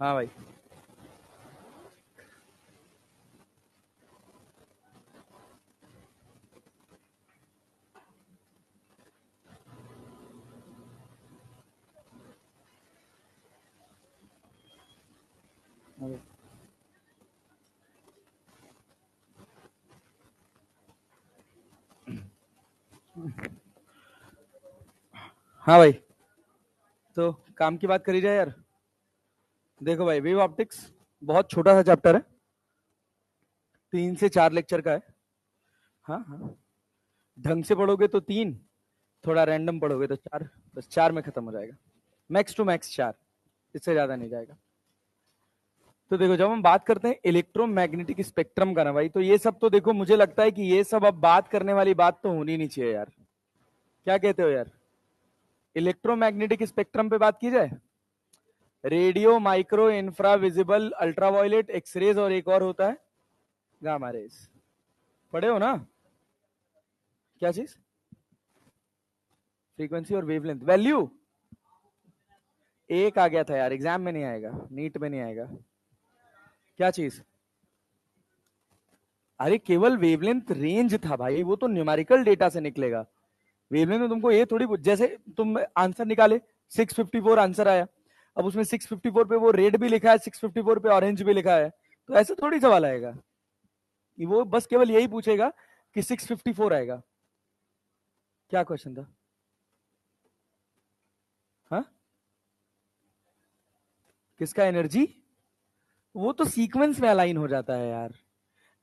हाँ भाई। हाँ भाई। हाँ भाई, तो काम की बात करी जाए यार। देखो भाई, वेव ऑप्टिक्स बहुत छोटा सा चैप्टर है, 3 से 4 लेक्चर का है। हाँ हाँ, ढंग से पढ़ोगे तो 3, थोड़ा रैंडम पढ़ोगे तो 4, बस 4 में खत्म हो जाएगा। मैक्स टू मैक्स 4, इससे ज्यादा नहीं जाएगा। तो देखो, जब हम बात करते हैं इलेक्ट्रोमैग्नेटिक स्पेक्ट्रम का ना भाई, तो ये सब तो देखो, मुझे लगता है कि ये सब अब बात करने वाली बात तो होनी नहीं चाहिए यार। क्या कहते हो यार? इलेक्ट्रोमैग्नेटिक स्पेक्ट्रम पे बात की जाए। Radio, micro, infra visible, ultraviolet, x-rays, और एक और होता है गामा रेज। पढ़े हो ना? क्या चीज? फ्रीक्वेंसी और वेवलेंथ वैल्यू। एक आ गया था यार, एग्जाम में नहीं आएगा, नीट में नहीं आएगा। क्या चीज? अरे केवल वेवलेंथ रेंज था भाई, वो तो न्यूमेरिकल डेटा से निकलेगा। वेवलेंथ में तुमको ये थोड़ी जैसे तुम आंसर निकाले, 654 आंसर आया। अब उसमें 654 पे वो रेड भी लिखा है, 654 पे ऑरेंज भी लिखा है, तो ऐसे थोड़ी सवाल आएगा। वो बस केवल यही पूछेगा कि 654 आएगा। क्या क्वेश्चन था? हाँ, किसका एनर्जी? वो तो सीक्वेंस में अलाइन हो जाता है यार,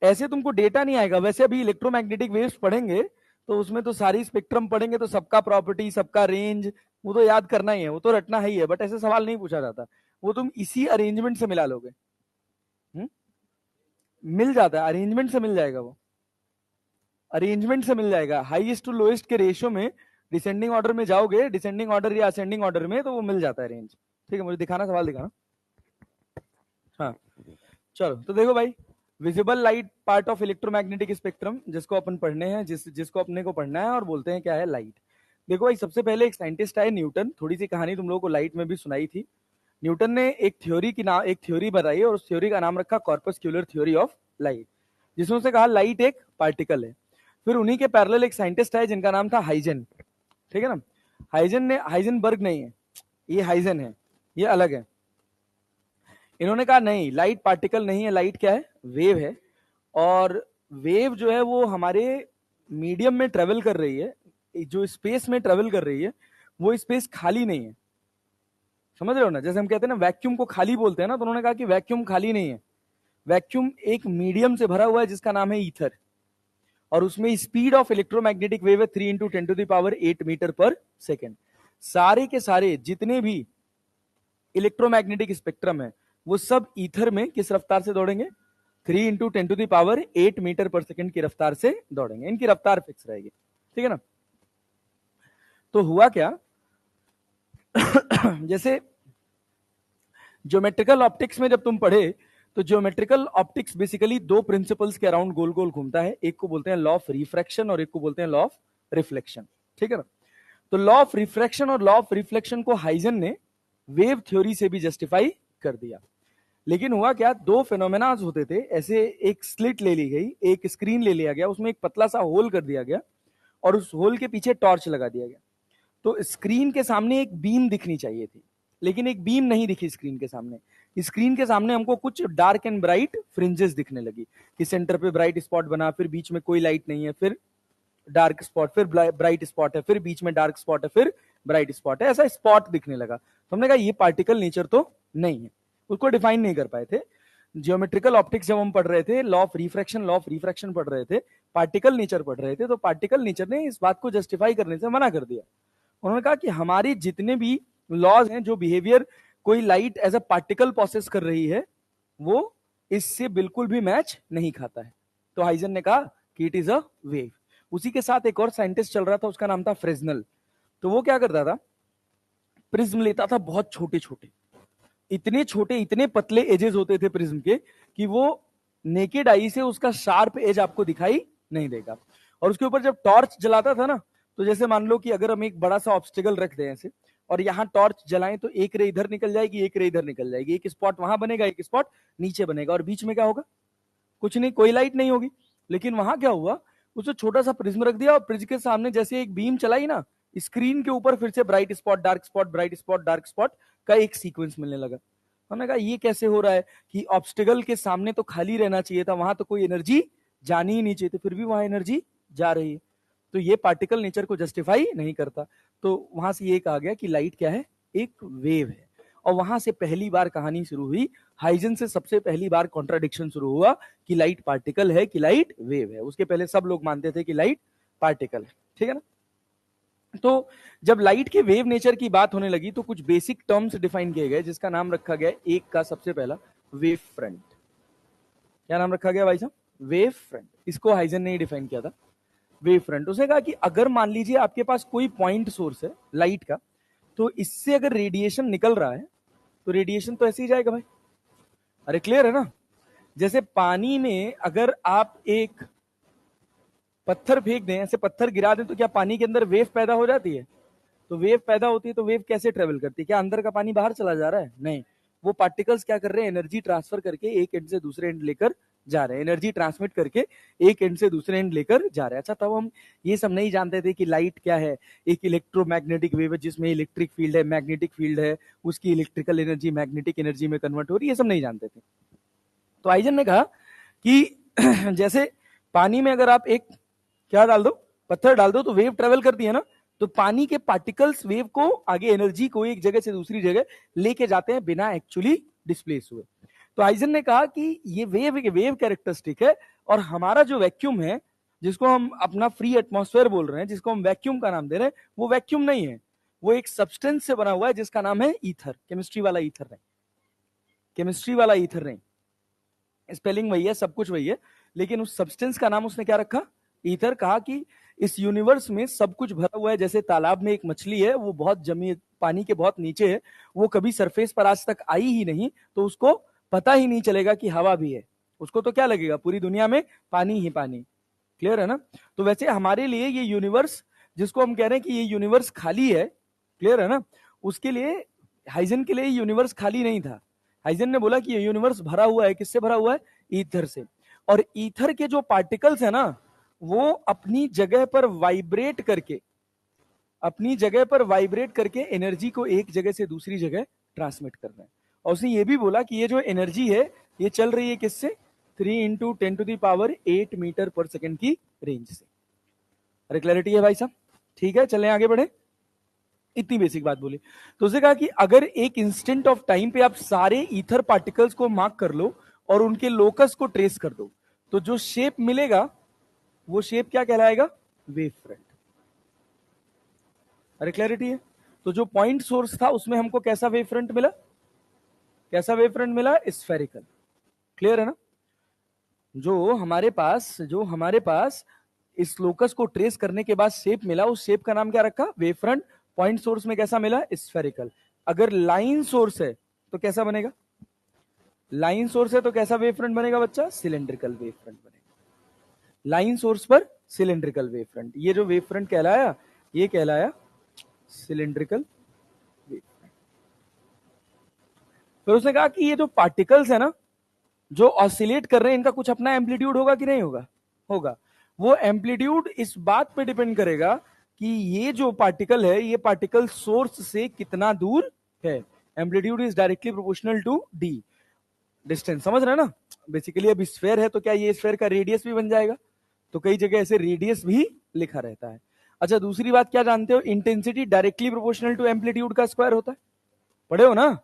ऐसे तुमको डेटा नहीं आएगा। वैसे अभी इलेक्ट्रोमैग्नेटिक वेव्स पढ़ेंगे तो उसमें तो सारी स्पेक्ट्रम पढ़ेंगे, तो सबका प्रॉपर्टी, सबका रेंज, वो तो याद करना ही है, वो तो रटना ही है, बट ऐसे सवाल नहीं पूछा जाता। वो तुम इसी अरेंजमेंट से मिला लोगे। हुँ? मिल जाता है, अरेंजमेंट से मिल जाएगा वो। अरेंजमेंट से मिल जाएगा, हाईएस्ट टू लोएस्ट के रेशियो में डिसेंडिंग ऑर्डर में जाओगे, डिसेंडिंग ऑर्डर या असेंडिंग ऑर्डर में, तो वो मिल जाता है रेंज। ठीक है, मुझे दिखाना, सवाल दिखाना। हाँ, चलो तो देखो भाई, visible light part of electromagnetic spectrum, जिसको अपन पढ़ने हैं, जिसको अपने को पढ़ना है, और बोलते हैं क्या है, लाइट। देखो भाई, सबसे पहले एक साइंटिस्ट आए, न्यूटन। थोड़ी सी कहानी तुम लोगों को लाइट में भी सुनाई थी। न्यूटन ने एक थ्योरी बनाई, और उस थ्योरी का नाम रखा कॉर्पस्क्यूलर थ्योरी ऑफ लाइट, जिसमें उसने कहा लाइट एक पार्टिकल है। फिर उन्हीं के पैरेलल एक साइंटिस्ट आए जिनका नाम था हाइजन। ठीक है ना? हाइजनबर्ग नहीं है, ये हाइजन है, ये अलग है। इन्होंने कहा नहीं, लाइट पार्टिकल नहीं है, लाइट क्या है, वेव है। और वेव जो है वो हमारे मीडियम में ट्रेवल कर रही है, जो स्पेस में ट्रेवल कर रही है, वो स्पेस खाली नहीं है। समझ रहे हो ना? जैसे हम कहते हैं ना वैक्यूम को खाली बोलते हैं ना, तो उन्होंने कहा कि वैक्यूम खाली नहीं है। वैक्यूम एक मीडियम से भरा हुआ है जिसका नाम है ईथर, और उसमें स्पीड ऑफ इलेक्ट्रोमैग्नेटिक वेव है 3 × 10⁸ सारे के सारे जितने भी इलेक्ट्रोमैग्नेटिक स्पेक्ट्रम है, वो सब ईथर में किस रफ्तार से दौड़ेंगे? 3 × 10⁸ की रफ्तार से दौड़ेंगे। इनकी रफ्तार फिक्स रहेगी। ठीक है ना? तो हुआ क्या जैसे ज्योमेट्रिकल ऑप्टिक्स में जब तुम पढ़े, तो ज्योमेट्रिकल ऑप्टिक्स बेसिकली 2 प्रिंसिपल्स के अराउंड गोल गोल घूमता है। एक को बोलते हैं लॉ ऑफ रिफ्रैक्शन, और एक को बोलते हैं लॉ ऑफ रिफ्लेक्शन। ठीक है ना? तो लॉ ऑफ रिफ्रैक्शन और लॉ ऑफ रिफ्लेक्शन को हाइजन ने वेव थ्योरी से भी जस्टिफाई कर दिया। लेकिन हुआ क्या, 2 फिनोमेनाज होते थे ऐसे। एक स्लिट ले ली गई, एक स्क्रीन ले लिया गया, उसमें एक पतला सा होल कर दिया गया, और उस होल के पीछे टॉर्च लगा दिया गया। तो स्क्रीन के सामने एक बीम दिखनी चाहिए थी, लेकिन एक बीम नहीं दिखी स्क्रीन के सामने। स्क्रीन के सामने हमको कुछ डार्क एंड ब्राइट फ्रिंजेस दिखने लगी, कि सेंटर पे ब्राइट स्पॉट बना, फिर बीच में कोई लाइट नहीं है, फिर डार्क स्पॉट, फिर ब्राइट स्पॉट है, फिर बीच में डार्क स्पॉट है, फिर ब्राइट स्पॉट है, ऐसा स्पॉट दिखने लगा। तो हमने कहा ये पार्टिकल नेचर तो नहीं है, उसको डिफाइन नहीं कर पाए थे। जियोमेट्रिकल ऑप्टिक्स जब हम पढ़ रहे थे, लॉ ऑफ रिफ्रैक्शन पढ़ रहे थे, पार्टिकल नेचर पढ़ रहे थे, तो पार्टिकल नेचर ने इस बात को जस्टिफाई करने से मना कर दिया। उन्होंने कहा कि हमारी जितने भी लॉज हैं, जो बिहेवियर कोई light as a particle process कर रही है, वो इससे बिल्कुल भी मैच नहीं खाता है। तो हाइजन ने कहा कि इट इज अ वेव। उसी के साथ एक और साइंटिस्ट चल रहा था, उसका नाम था फ्रेजनल। तो वो क्या करता था, प्रिज्म लेता था बहुत छोटे छोटे, इतने छोटे, इतने पतले एजेस होते थे प्रिज्म के, कि वो नेकेड आई से उसका शार्प एज आपको दिखाई नहीं देगा। और उसके ऊपर जब टॉर्च जलाता था ना, तो जैसे मान लो कि अगर हम एक बड़ा सा ऑब्स्टिकल रख दें ऐसे, और यहाँ टॉर्च जलाएं तो एक रे इधर निकल जाएगी, एक रे इधर निकल जाएगी, एक स्पॉट वहां बनेगा, एक स्पॉट नीचे बनेगा, और बीच में क्या होगा? कुछ नहीं, कोई लाइट नहीं होगी। लेकिन वहां क्या हुआ, उसने छोटा सा प्रिज्म रख दिया और प्रिज्म के सामने जैसे एक बीम चलाई ना, स्क्रीन के ऊपर फिर से bright spot dark spot bright spot dark spot का एक सीक्वेंस मिलने लगा। हमने कहा ये कैसे हो रहा है कि ऑब्स्टिकल के सामने तो खाली रहना चाहिए था, वहां तो कोई एनर्जी जानी ही नहीं चाहिए थी, फिर भी वहां एनर्जी जा रही है। तो ये पार्टिकल नेचर को जस्टिफाई नहीं करता। तो वहां से ये कहा गया कि लाइट क्या है? एक वेव है। और वहां से पहली बार कहानी शुरू हुई, हाइजन से सबसे पहली बार कॉन्ट्राडिक्शन शुरू हुआ कि लाइट पार्टिकल है कि लाइट वेव है। उसके पहले सब लोग मानते थे कि लाइट पार्टिकल है, ठीक है ना। तो जब लाइट के वेव नेचर की बात होने लगी तो कुछ बेसिक टर्म्स डिफाइन किए गए, जिसका नाम रखा गया एक का सबसे पहला वेव फ्रंट। क्या नाम रखा गया भाई साहब? Wave front. इसको हाइजन ने ही डिफाइन किया था, वेव फ्रंट। उसने कहा कि अगर मान लीजिए आपके पास कोई पॉइंट सोर्स है लाइट का, तो इससे अगर रेडिएशन निकल रहा है तो रेडिएशन तो ऐसे ही जाएगा भाई। अरे क्लियर है ना? जैसे पानी में अगर आप एक पत्थर फेंक दें, ऐसे पत्थर गिरा दें, तो क्या पानी के अंदर वेव पैदा हो जाती है? तो वेव पैदा होती है तो वेव कैसे ट्रेवल करती है? क्या अंदर का पानी बाहर चला जा रहा है? नहीं, वो पार्टिकल्स क्या कर रहे हैं? एनर्जी ट्रांसफर करके एक एंड से दूसरे एंड लेकर जा रहे हैं, एनर्जी ट्रांसमिट करके एक एंड से दूसरे एंड लेकर जा रहे हैं। अच्छा, तब हम ये सब नहीं जानते थे कि लाइट क्या है, एक इलेक्ट्रोमैग्नेटिक वेव है जिसमें इलेक्ट्रिक फील्ड है, मैग्नेटिक फील्ड है, उसकी इलेक्ट्रिकल एनर्जी मैग्नेटिक एनर्जी में कन्वर्ट हो रही है, ये सब नहीं जानते थे। तो आइजन ने कहा कि जैसे पानी में अगर आप एक क्या डाल दो, पत्थर डाल दो, तो वेव ट्रेवल करती है ना, तो पानी के पार्टिकल्स वेव को आगे, एनर्जी को एक जगह से दूसरी जगह लेके जाते हैं बिना एक्चुअली डिस्प्लेस हुए। तो आइजन ने कहा कि ये वेव कैरेक्टरिस्टिक है, और हमारा जो वैक्यूम है, जिसको हम अपना फ्री एटमॉस्फेयर बोल रहे हैं, जिसको हम वैक्यूम का नाम दे रहे हैं, वो वैक्यूम नहीं है, वो एक सब्सटेंस से बना हुआ है जिसका नाम है ईथर। केमिस्ट्री वाला ईथर नहीं, केमिस्ट्री वाला ईथर नहीं, स्पेलिंग वही है, सब कुछ वही है, लेकिन उस सब्सटेंस का नाम उसने क्या रखा? ईथर। कहा कि इस यूनिवर्स में सब कुछ भरा हुआ है, जैसे तालाब में एक मछली है, वो बहुत जमी पानी के बहुत नीचे है, वो कभी सरफेस पर आज तक आई ही नहीं, तो उसको पता ही नहीं चलेगा कि हवा भी है। उसको तो क्या लगेगा, पूरी दुनिया में पानी ही पानी। क्लियर है ना? तो वैसे हमारे लिए ये यूनिवर्स, जिसको हम कह रहे हैं कि ये यूनिवर्स खाली है, क्लियर है ना, उसके लिए, हाइजन के लिए यूनिवर्स खाली नहीं था। हाइजन ने बोला कि ये यूनिवर्स भरा हुआ है, किससे भरा हुआ है? ईथर से। और ईथर के जो पार्टिकल्स है ना, वो अपनी जगह पर वाइब्रेट करके, अपनी जगह पर वाइब्रेट करके एनर्जी को एक जगह से दूसरी जगह ट्रांसमिट कर रहे हैं। और उसने ये भी बोला कि ये जो एनर्जी है, ये चल रही है किससे? 3 × 10⁸ मीटर पर सेकेंड की रेंज से। अरे क्लैरिटी है भाई साहब? ठीक है, चलें आगे बढ़े। इतनी बेसिक बात बोली। तो उसने कहा कि अगर एक इंस्टेंट ऑफ टाइम पे आप सारे ईथर पार्टिकल्स को मार्क कर लो और उनके लोकस को ट्रेस कर दो, तो जो शेप मिलेगा वो शेप क्या कहलाएगा? Wave front. अरे क्लैरिटी है? तो जो पॉइंट सोर्स था उसमें हमको कैसा वेव फ्रंट मिला? कैसा वेव फ्रंट मिला? स्फेरिकल। क्लियर है ना? जो हमारे पास इस लोकस को ट्रेस करने के बाद शेप मिला, उस शेप का नाम क्या रखा? Wave front. पॉइंट सोर्स में कैसा मिला? स्फेरिकल। अगर लाइन सोर्स है तो कैसा बनेगा? लाइन सोर्स है तो कैसा वेव फ्रंट बनेगा बच्चा? सिलेंड्रिकल वेव फ्रंट बनेगा। लाइन सोर्स पर सिलेंड्रिकल वेव फ्रंट। ये जो वेव फ्रंट कहलाया, ये कहलाया सिलेंड्रिकल वेव फ्रंट। फिर उसने कहा कि ये जो पार्टिकल्स है ना, जो ऑसिलेट कर रहे हैं, इनका कुछ अपना एम्पलीट्यूड होगा कि नहीं होगा? होगा। वो एम्पलीट्यूड इस बात पे डिपेंड करेगा कि ये जो पार्टिकल है, ये पार्टिकल सोर्स से कितना दूर है। Amplitude is directly proportional to D, distance. समझ रहे हैं ना? बेसिकली अब स्फेयर है तो क्या ये स्फेयर का रेडियस भी बन जाएगा? तो कई जगह ऐसे रेडियस भी लिखा रहता है। अच्छा, दूसरी बात क्या जानते हो? Intensity directly proportional to amplitude का स्क्वायर होता है, पढ़े हो ना?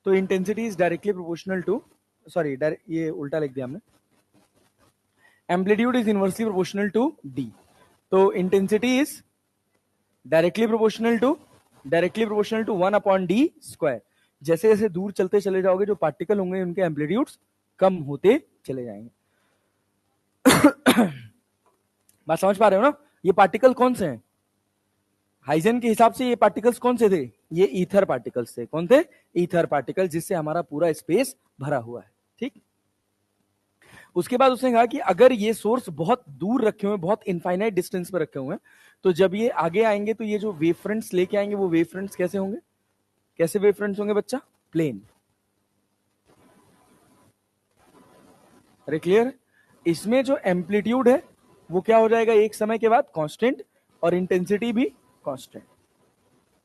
तो intensity is directly proportional to, sorry ये उल्टा लिख दिया हमने, amplitude is inversely proportional to D. तो intensity is directly proportional to 1/d²। जैसे जैसे दूर चलते चले जाओगे, जो पार्टिकल होंगे उनके एम्पलीट्यूड्स कम होते चले जाएंगे। बात समझ पा रहे हो ना? ये पार्टिकल कौन से हैं? हाइजन के हिसाब से ये पार्टिकल्स कौन से थे? ये ईथर पार्टिकल्स थे। कौन थे? ईथर पार्टिकल, जिससे हमारा पूरा स्पेस भरा हुआ है। ठीक। उसके बाद उसने कहा कि अगर ये सोर्स बहुत दूर रखे हुए, बहुत इनफाइनाइट डिस्टेंस पर रखे हुए हैं, तो जब ये आगे आएंगे तो ये जो वेव फ्रंट्स लेके आएंगे वो वेव फ्रंट्स कैसे होंगे? कैसे वेव फ्रंट्स होंगे बच्चा? प्लेन। अरे क्लियर? इसमें जो एम्पलीट्यूड है वो क्या हो जाएगा एक समय के बाद? कांस्टेंट, और इंटेंसिटी भी कांस्टेंट।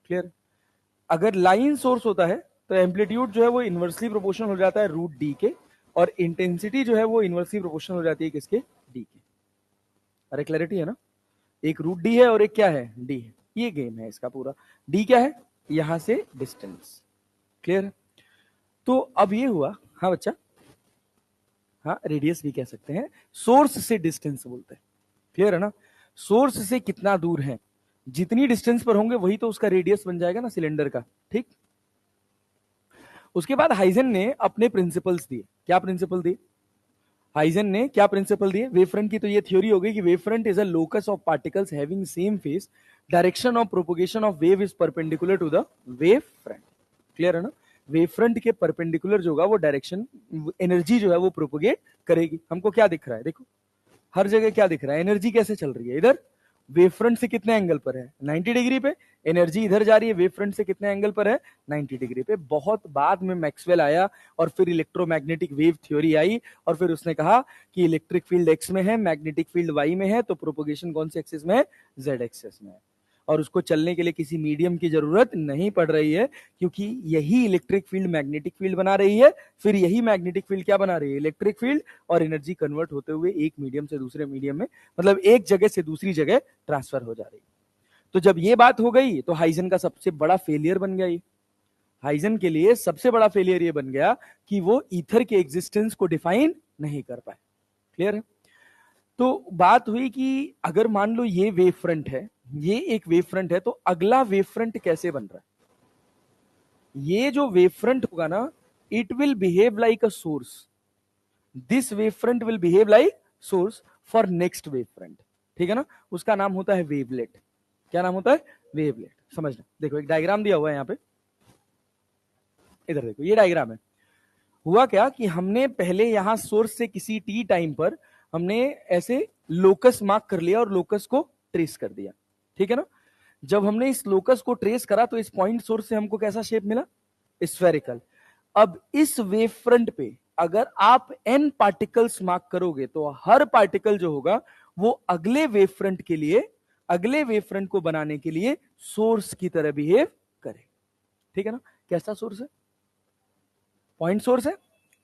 क्लियर? अगर लाइन सोर्स होता है तो एम्पलीट्यूड जो है वो इनवर्सली प्रोपोर्शनल हो जाता है रूट डी के, और इंटेंसिटी जो है वो इनवर्सली प्रोपोर्शनल हो जाती है किसके? डी के। अरे क्लैरिटी है ना? एक रूट डी है और एक क्या है? डी है। ये गेम है इसका पूरा। डी क्या है? यहां से डिस्टेंस। क्लियर? तो अब ये हुआ, हाँ बच्चा, हाँ रेडियस भी कह सकते हैं, सोर्स से डिस्टेंस बोलते हैं। क्लियर है ना? सोर्स से कितना दूर है, जितनी डिस्टेंस पर होंगे वही तो उसका रेडियस बन जाएगा ना सिलेंडर का। ठीक? उसके बाद हाइजन ने अपने प्रिंसिपल्स दिए। क्या प्रिंसिपल दिए हाइजन ने? क्या प्रिंसिपल दिए? वेव फ्रंट की तो ये थ्योरी हो गई कि wave front is a locus of particles having same phase, direction of propagation of wave is perpendicular to the wave front. Clear है ना? वेव फ्रंट के परपेंडिकुलर जो होगा वो डायरेक्शन, एनर्जी जो है वो प्रोपोगेट करेगी। हमको क्या दिख रहा है? देखो हर जगह क्या दिख रहा है? एनर्जी कैसे चल रही है? इधर वेव फ्रंट से कितने एंगल पर है? 90 डिग्री पे। एनर्जी इधर जा रही है, वेव फ्रंट से कितने एंगल पर है? 90 डिग्री पे। बहुत बाद में मैक्सवेल आया और फिर इलेक्ट्रोमैग्नेटिक वेव थ्योरी आई, और फिर उसने कहा कि इलेक्ट्रिक फील्ड एक्स में है, मैग्नेटिक फील्ड वाई में है, तो प्रोपोगेशन कौन से एक्सिस में है? जेड एक्सिस में है। और उसको चलने के लिए किसी मीडियम की जरूरत नहीं पड़ रही है, क्योंकि यही इलेक्ट्रिक फील्ड मैग्नेटिक फील्ड बना रही है, फिर यही मैग्नेटिक फील्ड क्या बना रही है? इलेक्ट्रिक फील्ड, और एनर्जी कन्वर्ट होते हुए एक मीडियम से दूसरे मीडियम में, मतलब एक जगह से दूसरी जगह ट्रांसफर हो जा रही है। तो जब ये बात हो गई तो हाइजन का सबसे बड़ा फेलियर बन गया ये। हाइजन के लिए सबसे बड़ा फेलियर ये बन गया कि वो ईथर के एग्जिस्टेंस को डिफाइन नहीं कर पाए। क्लियर है? तो बात हुई कि अगर मान लो ये वेव फ्रंट है, ये एक वेव फ्रंट है, तो अगला वेव फ्रंट कैसे बन रहा है? ये जो वेव फ्रंट होगा ना, it will behave like a source. This wave front will behave like source for next wave front. ठीक है ना? उसका नाम होता है वेवलेट। क्या नाम होता है? वेवलेट। समझना, देखो एक डायग्राम दिया हुआ है यहां पे, इधर देखो, ये डायग्राम है। हुआ क्या कि हमने पहले यहां सोर्स से किसी टी टाइम पर हमने ऐसे लोकस मार्क कर लिया और लोकस को ट्रेस कर दिया। ठीक है ना? जब हमने इस लोकस को ट्रेस करा तो इस पॉइंट सोर्स से हमको कैसा शेप मिला? स्फेरिकल। अब इस वेव फ्रंट पे अगर आप n पार्टिकल्स मार्क करोगे तो हर पार्टिकल जो होगा वो अगले वेव फ्रंट के लिए, अगले वेव फ्रंट को बनाने के लिए सोर्स की तरह बिहेव करे। ठीक है ना? कैसा सोर्स है? पॉइंट सोर्स है।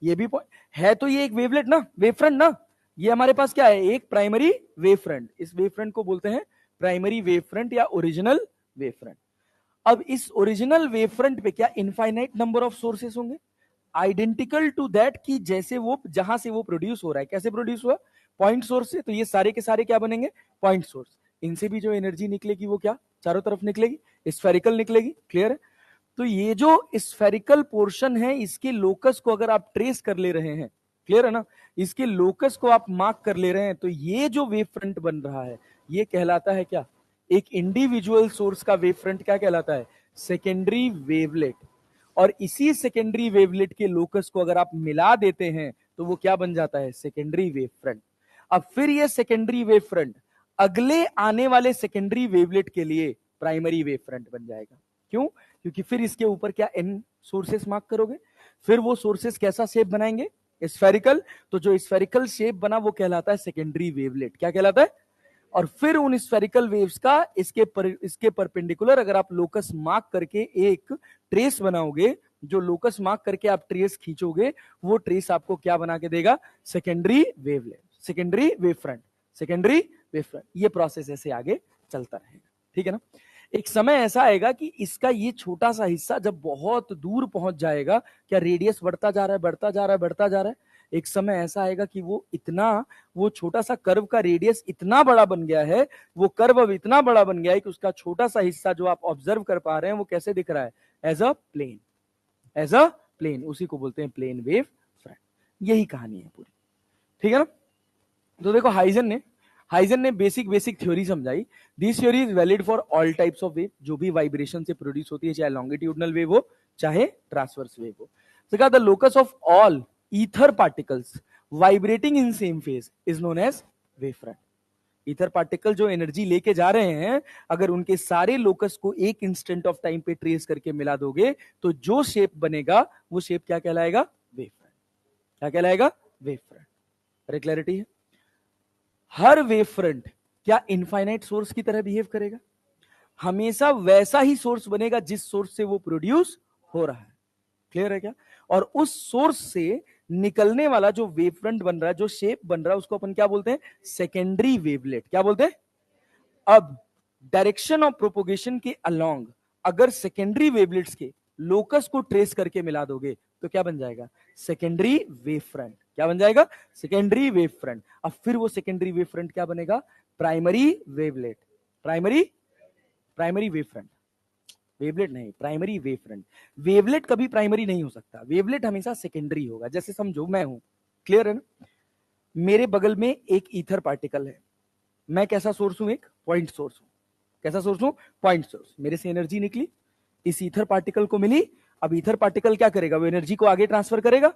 ये भी है, तो ये एक वेवलेट ना, वेव फ्रंट ना। ये हमारे पास क्या है? एक प्राइमरी वेव फ्रंट। इस वेव फ्रंट को बोलते हैं प्राइमरी वेव फ्रंट या ओरिजिनल वेव फ्रंट। अब इस ओरिजिनल वेव फ्रंट पे क्या इनफाइनाइट नंबर ऑफ सोर्सेस होंगे? आइडेंटिकल टू दैट, कि जैसे वो जहां से वो प्रोड्यूस हो रहा है, कैसे प्रोड्यूस हुआ? पॉइंट सोर्स से। तो ये सारे के सारे क्या बनेंगे? Point source. इनसे भी जो एनर्जी निकलेगी वो क्या? चारों तरफ निकलेगी, स्फेरिकल निकलेगी। क्लियर है? तो ये जो स्फेरिकल पोर्शन है, इसके लोकस को अगर आप ट्रेस कर ले रहे हैं, क्लियर है ना, इसके लोकस को आप मार्क कर ले रहे हैं, तो ये जो वेव फ्रंट बन रहा है ये कहलाता है क्या? एक इंडिविजुअल सोर्स का वेव फ्रंट क्या कहलाता है? Secondary wavelet. और इसी सेकेंडरी वेवलेट के लोकस को अगर आप मिला देते हैं तो वो क्या बन जाता है? Secondary wave front. अब फिर ये सेकेंडरी वेव फ्रंट अगले आने वाले सेकेंडरी वेवलेट के लिए प्राइमरी वेव फ्रंट बन जाएगा। क्यों? क्योंकि फिर इसके ऊपर क्या n सोर्सेस मार्क करोगे, फिर वो सोर्सेस कैसा शेप बनाएंगे? स्फेरिकल। तो जो स्फेरिकल शेप बना वो कहलाता है सेकेंडरी वेवलेट। क्या कहलाता है? और फिर उन स्फेरिकल वेव्स का इसके परपेंडिकुलर अगर आप लोकस मार्क करके एक ट्रेस बनाओगे, जो लोकस मार्क करके आप ट्रेस खींचोगे, वो ट्रेस आपको क्या बना के देगा? Secondary wavelet, secondary wave front, secondary wave front. ये प्रोसेस ऐसे आगे चलता रहेगा। ठीक है ना? एक समय ऐसा आएगा कि इसका ये छोटा सा हिस्सा जब बहुत दूर पहुंच जाएगा, क्या रेडियस बढ़ता जा रहा है, बढ़ता जा रहा है, बढ़ता जा रहा है, एक समय ऐसा आएगा कि वो छोटा सा कर्व का रेडियस इतना बड़ा बन गया है, वो कर्व अब इतना बड़ा बन गया है कि उसका छोटा सा हिस्सा जो आप ऑब्जर्व कर पा रहे हैं वो कैसे दिख रहा है? As a plane, as a plane. उसी को बोलते हैं प्लेन वेव फ्रंट। यही कहानी है पूरी। ठीक है ना? तो देखो हाइजन ने बेसिक थ्योरी समझाई। This theory is valid for all types of wave, जो भी वाइब्रेशन से प्रोड्यूस होती है, चाहे लॉन्गिट्यूडनल वेव हो चाहे ट्रांसवर्स वेव हो। The locus of all ether particles vibrating in same phase is known as wave front. Ether particle जो एनर्जी लेके जा रहे हैं, अगर उनके सारे लोकस को एक इंस्टेंट ऑफ टाइम पे ट्रेस करके मिला दोगे तो जो शेप बनेगा वो शेप क्या कहलाएगा? Wave front. क्या कहलाएगा? Wave front. अरे क्लैरिटी है? हर वेव फ्रंट क्या इनफाइनाइट सोर्स की तरह बिहेव करेगा? हमेशा वैसा ही सोर्स बनेगा जिस सोर्स से वो प्रोड्यूस हो रहा है। क्लियर है क्या? और उस सोर्स से निकलने वाला जो वेव फ्रंट बन रहा है, जो शेप बन रहा है, उसको अपन क्या बोलते हैं? Secondary wavelet. क्या बोलते हैं? अब डायरेक्शन ऑफ प्रोपोगेशन के अलोंग अगर सेकेंडरी वेवलेट्स के लोकस को ट्रेस करके मिला दोगे तो क्या बन जाएगा? Secondary wave front. क्या बन जाएगा? Secondary wave front. अब फिर वो सेकेंडरी वेव फ्रंट क्या बनेगा? Primary wavelet. Primary wave front. Wavelet नहीं, प्राइमरी वेव फ्रंट। वेवलेट कभी प्राइमरी नहीं हो सकता, वेवलेट हमेशा सेकेंडरी होगा। जैसे समझो मैं हूं, क्लियर है ना? मेरे बगल में एक ईथर पार्टिकल है, मैं कैसा सोर्स हूं? एक पॉइंट सोर्स हूं। कैसा सोर्स हूं? Point source. मेरे से एनर्जी निकली, इस ईथर पार्टिकल को मिली। अब ईथर पार्टिकल क्या करेगा? वो एनर्जी को आगे ट्रांसफर करेगा।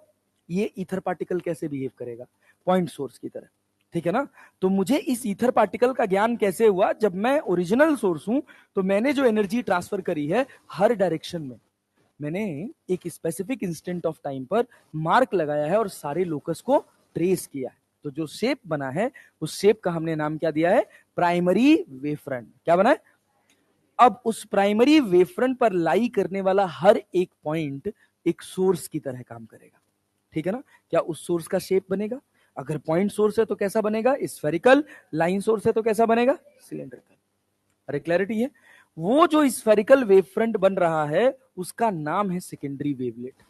ये ईथर पार्टिकल कैसे बिहेव करेगा? पॉइंट सोर्स की तरह। ठीक है ना? तो मुझे इस ईथर पार्टिकल का ज्ञान कैसे हुआ? जब मैं ओरिजिनल सोर्स हूं तो मैंने जो एनर्जी ट्रांसफर करी है हर डायरेक्शन में, मैंने एक स्पेसिफिक इंस्टेंट ऑफ टाइम पर मार्क लगाया है और सारे लोकस को ट्रेस किया है। तो जो शेप बना है उस शेप का हमने नाम क्या दिया है? Primary wave front. क्या बना है? अब उस प्राइमरी वेव फ्रंट पर लाई करने वाला हर एक पॉइंट एक सोर्स की तरह काम करेगा। ठीक है ना? क्या उस सोर्स का शेप बनेगा? अगर पॉइंट सोर्स है तो कैसा बनेगा? स्फेरिकल। लाइन सोर्स है तो कैसा बनेगा? सिलेंड्रिकल। अरे क्लैरिटी है? वो जो स्फेरिकल वेव फ्रंट बन रहा है उसका नाम है सेकेंडरी वेवलेट।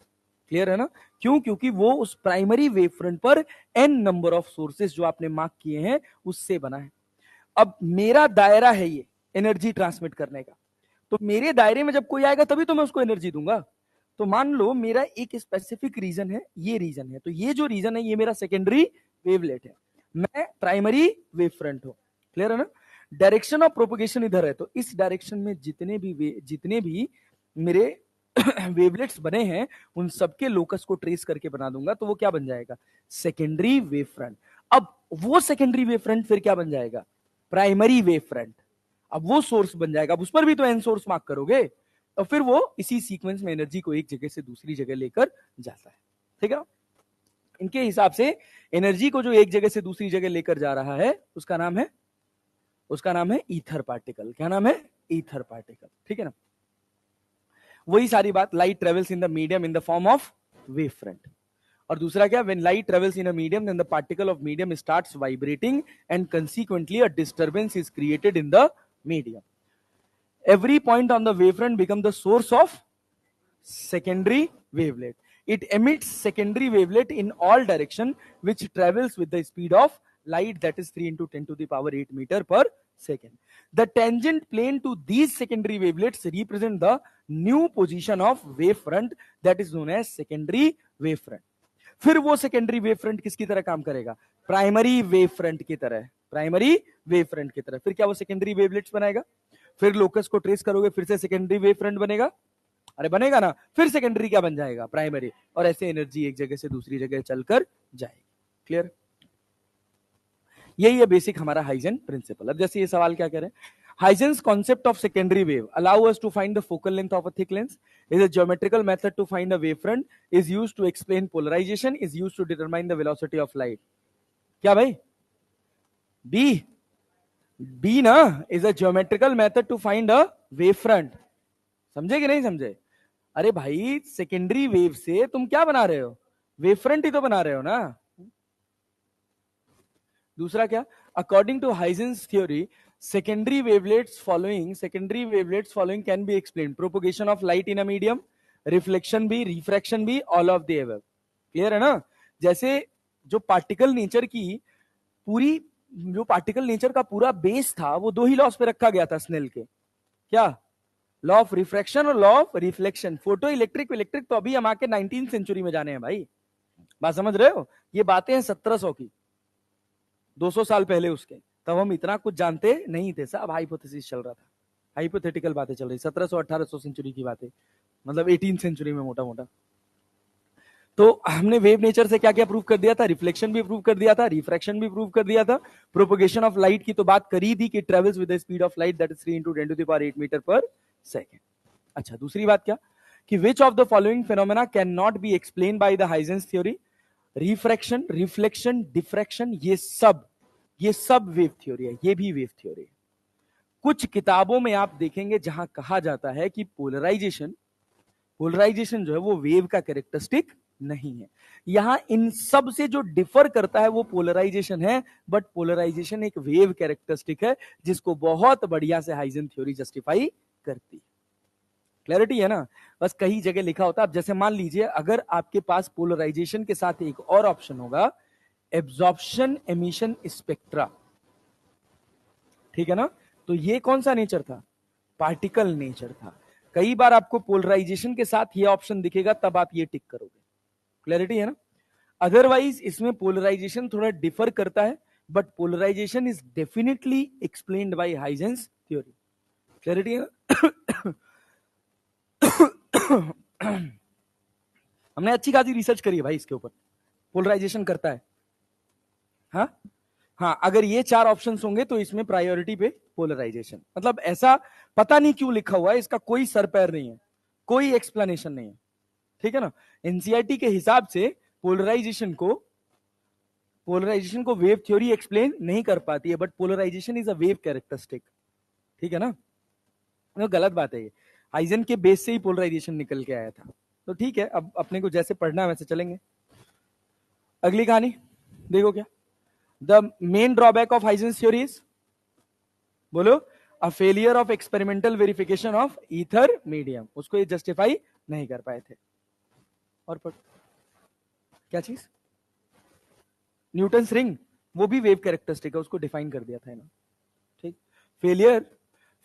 क्लियर है ना? क्यों? क्योंकि वो उस प्राइमरी वेव फ्रंट पर एन नंबर ऑफ सोर्सेस जो आपने मार्क किए हैं उससे बना है। अब मेरा दायरा है ये एनर्जी ट्रांसमिट करने का, तो मेरे दायरे में जब कोई आएगा तभी तो मैं उसको एनर्जी दूंगा। तो मान लो मेरा एक स्पेसिफिक रीजन है, ये रीजन है, तो ये जो रीजन है ये मेरा सेकेंडरी वेवलेट है, मैं प्राइमरी वेव फ्रंट हूं। क्लियर है ना? डायरेक्शन ऑफ प्रोपोगेशन इधर है, तो इस डायरेक्शन में जितने भी मेरे वेवलेट्स बने हैं उन सबके लोकस को ट्रेस करके बना दूंगा, तो वो क्या बन जाएगा? Secondary wave front. अब वो सेकेंडरी वेव फ्रंट फिर क्या बन जाएगा? Primary wave front. अब वो सोर्स बन जाएगा, अब उस पर भी तो एन सोर्स मार्क करोगे, और फिर वो इसी सीक्वेंस में एनर्जी को एक जगह से दूसरी जगह लेकर जाता है। ठीक है? इनके हिसाब से एनर्जी को जो एक जगह से दूसरी जगह लेकर जा रहा है उसका नाम है ईथर पार्टिकल। क्या नाम है? Ether particle. ठीक है ना? वही सारी बात, light travels in the medium in the form of wave front. और दूसरा क्या? When light travels in a medium then the particle of medium starts vibrating and consequently a disturbance is created in the medium. Every point on the wavefront becomes the source of secondary wavelet. It emits secondary wavelet in all direction which travels with the speed of light, that is 3 into 10 to the power 8 meter per second. The tangent plane to these secondary wavelets represent the new position of wavefront, that is known as secondary wavefront. फिर वो secondary wave front किसकी तरह काम करेगा? Primary wave front की तरह। Primary wave front की तरह फिर क्या? वो सेकेंडरी वेवलेट्स बनाएगा, फिर लोकस को ट्रेस करोगे, फिर से सेकेंडरी वेव फ्रंट बनेगा। अरे बनेगा ना? फिर सेकेंडरी क्या बन जाएगा? प्राइमरी। और ऐसे एनर्जी एक जगह से दूसरी जगह चलकर जाएगी। क्लियर? यही है बेसिक हमारा हाइजन प्रिंसिपल। अब जैसे ये सवाल क्या कह रहे हैं, Huygens concept of secondary wave allow us to find the focal length of a thick lens, is a geometrical method to find a wavefront, is used to explain polarization, is used to determine the velocity of light. क्या भाई? B ना, is a geometrical method to find a wavefront. समझे कि नहीं समझे? अरे भाई secondary wave से तुम क्या बना रहे हो? वेवफ्रंट ही तो बना रहे हो ना। दूसरा क्या? According to Huygens theory secondary wavelets following can be explained: propagation of light in a medium, reflection भी, refraction भी, all of the above. Clear है ना? जैसे जो पार्टिकल नेचर का पूरा बेस था वो दो ही लॉस पे रखा गया था स्नेल के। क्या? लॉ ऑफ रिफ्रैक्शन और law of reflection. Photo electric तो अभी हम आके 19th सेंचुरी में जाने हैं भाई। बात समझ रहे हो? ये बातें हैं 1700 की, 200 साल पहले उसके। तब हम इतना कुछ जानते नहीं थे, सब हाइपोथेसिस चल रहा था, हाइपोथेटिकल बातें चल रही, 1700-1800 सेंचुरी की बातें, मतलब 18th सेंचुरी में मोटा मोटा। तो हमने वेव नेचर से क्या क्या प्रूव कर दिया था, रिफ्लेक्शन भी प्रूव कर दिया था, रिफ्रैक्शन भी प्रूव कर दिया था, प्रोपोगेशन ऑफ लाइट की तो बात करी थी कि travels with the speed of light that is 3 × 10⁸ metre per second. अच्छा, दूसरी बात क्या कि which of the following phenomena can not be explain by the Huygens theory, refraction, reflection, diffraction, ये सब वेव थ्योरी है, ये भी वेव थ्योरी है। कुछ किताबों में आप देखेंगे जहां कहा जाता है कि पोलराइजेशन जो है वो वेव का कैरेक्टरिस्टिक नहीं है। यहां इन सब से जो डिफर करता है वो पोलराइजेशन है, बट पोलराइजेशन एक वेव कैरेक्टरिस्टिक है जिसको बहुत बढ़िया से हाइजन थ्योरी जस्टिफाई करती है। क्लैरिटी है ना? बस कई जगह लिखा होता है। अब जैसे मान लीजिए अगर आपके पास पोलराइजेशन के साथ एक और ऑप्शन होगा, एब्जॉर्प्शन एमिशन स्पेक्ट्रा, ठीक है ना? तो ये कौन सा नेचर था? पार्टिकल नेचर था। कई बार आपको पोलराइजेशन के साथ ये ऑप्शन दिखेगा, तब आप ये टिक करोगे। क्लैरिटी है ना? अदरवाइज इसमें पोलराइजेशन थोड़ा डिफर करता है, but polarization is definitely explained by Huygens theory. Clarity है ना? हमने अच्छी खासी रिसर्च करी है भाई इसके ऊपर, पोलराइजेशन करता है। हाँ, अगर ये 4 ऑप्शंस होंगे तो इसमें प्रायोरिटी पे पोलराइजेशन। मतलब ऐसा पता नहीं क्यों लिखा हुआ है, इसका कोई सर पैर नहीं है, कोई एक्सप्लेनेशन नहीं है, ठीक है ना? एनसीईआरटी के हिसाब से पोलराइजेशन को वेव थ्योरी एक्सप्लेन नहीं कर पाती है, but polarization is a wave characteristic, ठीक है ना? तो गलत बात है ये, हाइजन के बेस से ही पोलराइजेशन निकल के आया था। तो ठीक है, अब अपने को जैसे पढ़ना है वैसे चलेंगे। अगली कहानी देखो क्या, the main drawback of Huygens theory is, बोलो, a failure of experimental verification of ether medium. उसको ये जस्टिफाई नहीं कर पाए थे। और पढ़, क्या चीज? न्यूटन्स रिंग, वो भी वेव कैरेक्टरिस्टिक है, उसको डिफाइन कर दिया था ना, ठीक?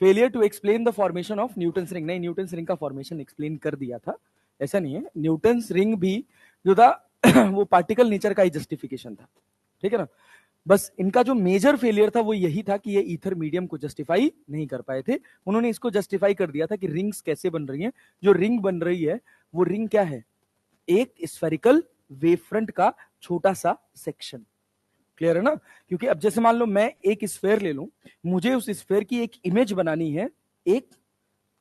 Failure to explain the formation of Newton's ring, नहीं, न्यूटन्स रिंग का फॉर्मेशन एक्सप्लेन कर दिया था, ऐसा नहीं है। न्यूटन्स रिंग भी जो था वो पार्टिकल नेचर का ही जस्टिफिकेशन था, ठीक है ना? बस इनका जो मेजर फेलियर था वो यही था कि ये ईथर मीडियम को जस्टिफाई नहीं कर पाए थे। उन्होंने इसको जस्टिफाई कर दिया था कि रिंग्स कैसे बन रही हैं। जो रिंग बन रही है वो रिंग क्या है? एक स्फेरिकल वेव फ्रंट का छोटा सा सेक्शन। क्लियर है ना? क्योंकि अब जैसे मान लो मैं एक स्फेयर ले लूं, मुझे उस स्फेयर की एक इमेज बनानी है एक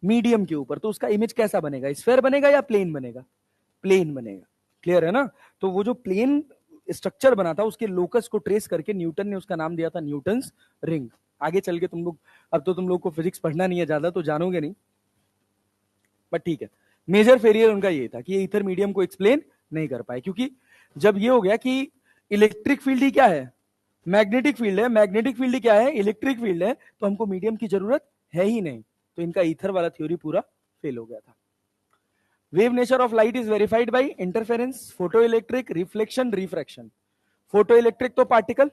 मीडियम के ऊपर, तो उसका इमेज कैसा बनेगा? स्फेयर बनेगा या प्लेन बनेगा? प्लेन बनेगा। क्लियर है ना? तो वो जो प्लेन स्ट्रक्चर बना था उसके लोकस को ट्रेस करके न्यूटन ने उसका नाम दिया था न्यूटन्स रिंग। आगे चल के तुम लोग, अब तो तुम लोग को फिजिक्स पढ़ना नहीं है ज्यादा, तो जानोगे नहीं, बट ठीक है। मेजर फेलियर उनका ये था कि ये ईथर मीडियम को एक्सप्लेन नहीं कर पाए, क्योंकि जब ये हो गया कि इलेक्ट्रिक फील्ड ही क्या है? मैग्नेटिक फील्ड है। मैग्नेटिक फील्ड क्या है? इलेक्ट्रिक फील्ड है। तो हमको मीडियम की जरूरत है ही नहीं, तो इनका ईथर वाला थ्योरी पूरा फेल हो गया था। Wave nature of light is verified bye interference, photo electric, reflection, refraction. Photo electric तो पार्टिकल,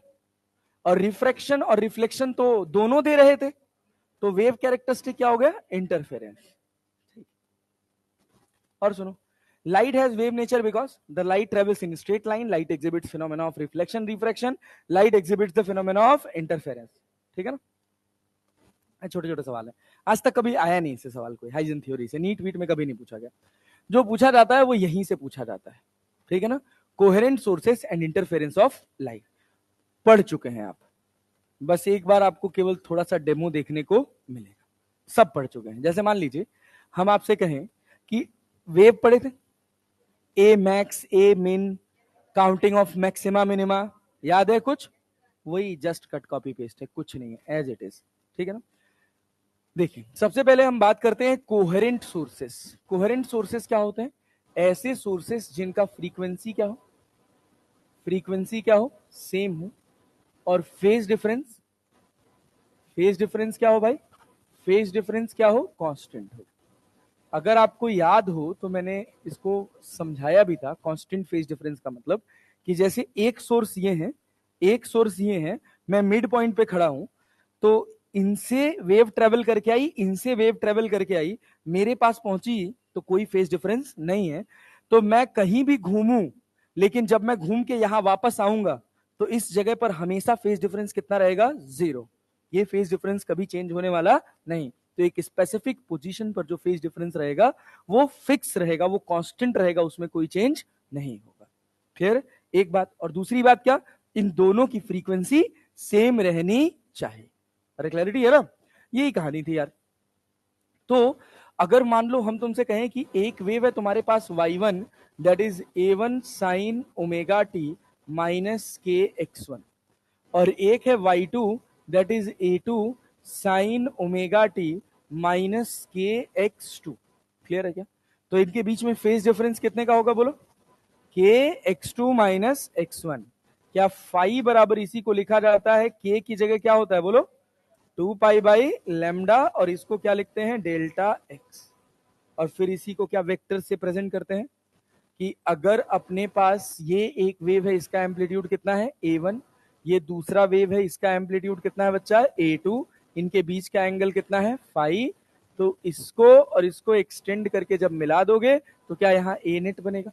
और रिफ्रैक्शन और रिफ्लेक्शन तो दोनों दे रहे थे, तो वेव कैरेक्टरिस्टिक क्या हो गया? इंटरफेरेंस। और सुनो, light has wave nature because the light travels in straight line, light exhibits phenomena of reflection, refraction, light exhibits the phenomena of interference। ठीक है ना? छोटे छोटे सवाल है, आज तक कभी आया नहीं इससे सवाल कोई हाइजन थ्योरी से, नीट वीट में कभी नहीं पूछा गया। जो पूछा जाता है वो यहीं से पूछा जाता है, ठीक है ना? Coherent sources and interference of light पढ़ चुके हैं आप, बस एक बार आपको केवल थोड़ा सा डेमो देखने को मिलेगा। सब पढ़ चुके हैं। जैसे मान लीजिए हम आपसे कहें कि वेव पढ़े थे, ए मैक्स, ए मिन, काउंटिंग ऑफ मैक्सिमा मिनिमा, याद है कुछ? वही जस्ट कट कॉपी पेस्ट है, कुछ नहीं है, एज इट इज, ठीक है ना? देखिए, सबसे पहले हम बात करते हैं कोहेरेंट सोर्सेस। कोहेरेंट सोर्सेस क्या होते हैं? ऐसे सोर्सेस जिनका फ्रीक्वेंसी क्या हो? सेम हो, और फेज डिफरेंस क्या हो भाई? फेज डिफरेंस क्या हो? कांस्टेंट हो। अगर आपको याद हो तो मैंने इसको समझाया भी था, कांस्टेंट फेज डिफरेंस का मतलब कि जैसे एक सोर्स ये है, मैं मिड पॉइंट पे खड़ा हूं, तो इनसे वेव ट्रेवल करके आई, इनसे वेव ट्रेवल करके आई, मेरे पास पहुंची, तो कोई फेज डिफरेंस नहीं है। तो मैं कहीं भी घूमूं, लेकिन जब मैं घूम के यहां वापस आऊंगा तो इस जगह पर हमेशा फेज डिफरेंस कितना रहेगा? 0। ये फेज डिफरेंस कभी चेंज होने वाला नहीं। तो एक स्पेसिफिक पोजीशन पर जो फेज डिफरेंस रहेगा वो फिक्स रहेगा, वो कांस्टेंट रहेगा, उसमें कोई चेंज नहीं होगा। क्लियर? एक बात। और दूसरी बात क्या, इन दोनों की फ्रीक्वेंसी सेम रहनी चाहिए। अरे क्लैरिटी है ना? यही कहानी थी यार। तो अगर मान लो हम तुमसे कहें कि एक वेव है तुम्हारे पास y1 that is a1 sign omega t minus के x1, और एक है y2 that is a2 sine omega t minus के x2। क्लियर है क्या? तो इनके बीच में फेज डिफरेंस कितने का होगा बोलो? के x2 माइनस x1। क्या फाई बराबर इसी को लिखा जाता है, के की जगह क्या होता है बोलो? 2 पाई बाई लेमडा, और इसको क्या लिखते हैं? Delta x. और फिर इसी को क्या वेक्टर से प्रेजेंट करते हैं कि अगर अपने पास ये एक वेव है, इसका एम्पलीट्यूड कितना है? a1, ये दूसरा वेव है, इसका एम्पलीट्यूड कितना है बच्चा? a2, इनके बीच का एंगल कितना है? फाई। तो इसको और इसको एक्सटेंड करके जब मिला दोगे तो क्या यहाँ ए नेट बनेगा?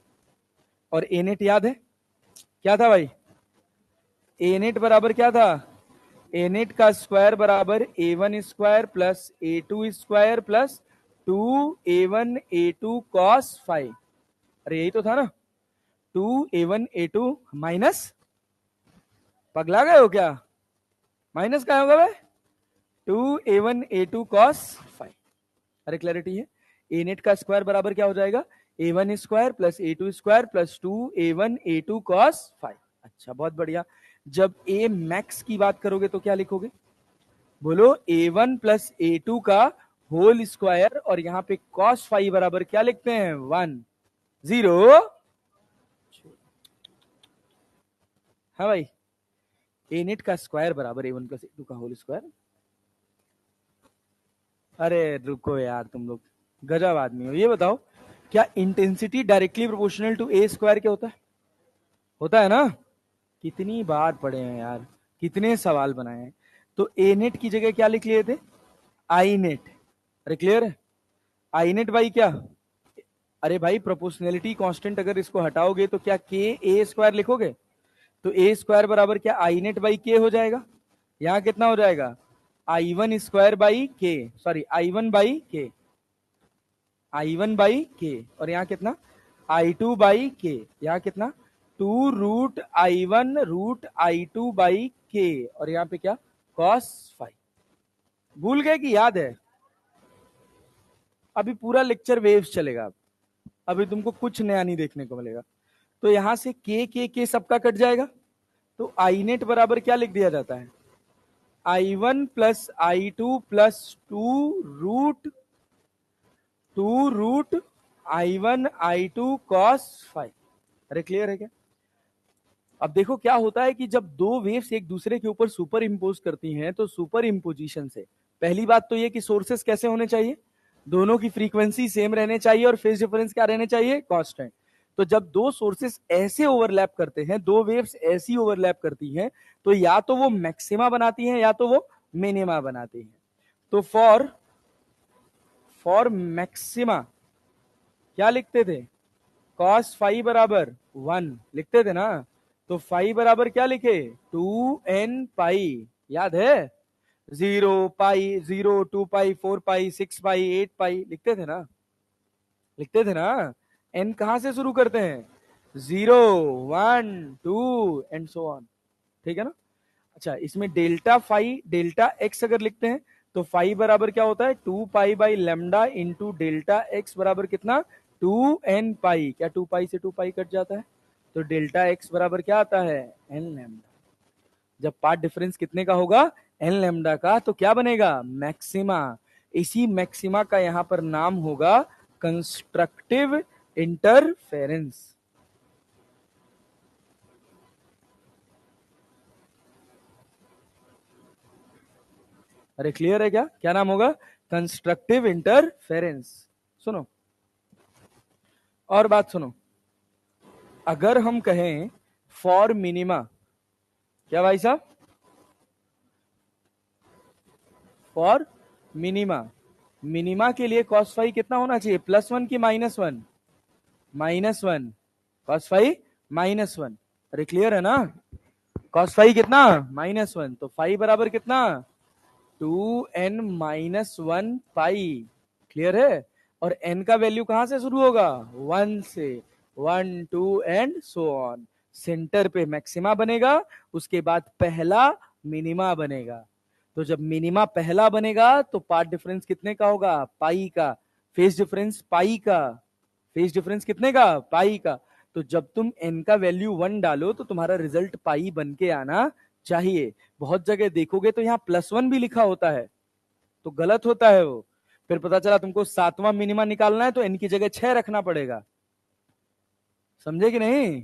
और ए नेट याद है क्या था भाई? ए नेट बराबर क्या था? ए नेट का स्क्वायर बराबर a1 square plus a2 square plus 2a1 a2 cos five. अरे यही तो था ना, 2a1 a2 माइनस, पगला गए हो क्या? माइनस क्या होगा भाई? 2a1 a2 cos five. अरे क्लैरिटी है? ए नेट का स्क्वायर बराबर क्या हो जाएगा? a1 square plus a2 square plus 2a1 a2 cos five. अच्छा, बहुत बढ़िया। जब a मैक्स की बात करोगे तो क्या लिखोगे बोलो? a1 प्लस a2 का होल स्क्वायर, और यहां पे कॉस फाइव बराबर क्या लिखते हैं? 1 0। हाँ भाई, ए नेट का स्क्वायर बराबर a1 प्लस a2 का होल स्क्वायर। अरे रुको यार, तुम लोग गजब आदमी हो। ये बताओ, क्या intensity directly proportional to A square क्या होता है? होता है ना? कितनी बार पढ़े हैं यार, कितने सवाल बनाए हैं। तो ए नेट की जगह क्या लिख लिए थे? आई नेट। अरे क्लियर है? आई नेट बाई क्या? अरे भाई, प्रोपोर्शनलिटी कांस्टेंट अगर इसको हटाओगे तो क्या के ए स्क्वायर लिखोगे? तो ए स्क्वायर बराबर क्या आई नेट बाई के हो जाएगा। यहाँ कितना हो जाएगा? आई वन स्क्वायर बाई के, सॉरी आई वन बाई के, आई वन बाई के, और यहाँ कितना? आई टू बाई के। यहाँ कितना? 2 root I one root I two by K, और यहाँ पे क्या? Cos five. भूल गए कि याद है? अभी पूरा लेक्चर वेव्स चलेगा, अभी तुमको कुछ नया नहीं देखने को मिलेगा। तो यहां से के सबका कट जाएगा, तो आई नेट बराबर क्या लिख दिया जाता है? I1 plus I2 plus 2 root I1 I2 cos five. अरे क्लियर है क्या? अब देखो क्या होता है कि जब दो वेव्स एक दूसरे के ऊपर सुपर इम्पोज करती हैं, तो सुपर इम्पोजिशन से पहली बात तो ये कि सोर्सेस कैसे होने चाहिए? दोनों की फ्रीक्वेंसी सेम रहने चाहिए, और फेज डिफरेंस क्या रहने चाहिए? कांस्टेंट। तो जब दो सोर्सेस ऐसे ओवरलैप करते हैं, दो वेव्स ऐसी ओवरलैप करती हैं, तो या तो वो मैक्सिमा बनाती हैं या तो वो मिनिमा बनाती हैं। तो फॉर मैक्सिमा क्या लिखते थे? कॉस फाइव बराबर 1 लिखते थे ना। तो फाइव बराबर क्या लिखे? 2n पाई, याद है? 0 पाई, 0 2 पाई 4 पाई 6 पाई 8 पाई लिखते थे ना, लिखते थे ना। n कहां से शुरू करते हैं? 0 1 2 एंड सो ऑन। ठीक है ना? अच्छा, इसमें डेल्टा फाई डेल्टा एक्स अगर लिखते हैं तो फाई बराबर क्या होता है? 2 pi by lambda into delta x बराबर कितना? 2n पाई। क्या 2 पाई से 2 पाई कट जाता है? तो डेल्टा एक्स बराबर क्या आता है? n lambda. जब पार्ट डिफरेंस कितने का होगा? n लेमडा का, तो क्या बनेगा? मैक्सिमा। इसी मैक्सिमा का यहां पर नाम होगा कंस्ट्रक्टिव इंटरफेरेंस। अरे क्लियर है क्या? क्या नाम होगा? Constructive interference. सुनो और बात सुनो, अगर हम कहें फॉर मिनिमा, क्या भाई साहब? फॉर मिनिमा, मिनिमा के लिए कॉस फाई कितना होना चाहिए? +1 की -1? -1 कॉस फाई -1। अरे क्लियर है ना? कॉस फाई कितना? -1। तो फाई बराबर कितना? 2n-1 पाई। क्लियर है? और n का वैल्यू कहां से शुरू होगा? 1 से। 1 2 एंड सो ऑन। सेंटर पे मैक्सिमा बनेगा, उसके बाद पहला मिनिमा बनेगा। तो जब मिनिमा पहला बनेगा तो पाथ डिफरेंस कितने का होगा? पाई का। फेज डिफरेंस पाई का। फेज डिफरेंस कितने का? पाई का। तो जब तुम n का वैल्यू 1 डालो तो तुम्हारा रिजल्ट पाई बन के आना चाहिए। बहुत जगह देखोगे तो यहाँ +1 भी लिखा होता है, तो गलत होता है वो। फिर पता चला तुमको 7वां मिनिमा निकालना है तो n की जगह 6 रखना पड़ेगा। समझे कि नहीं?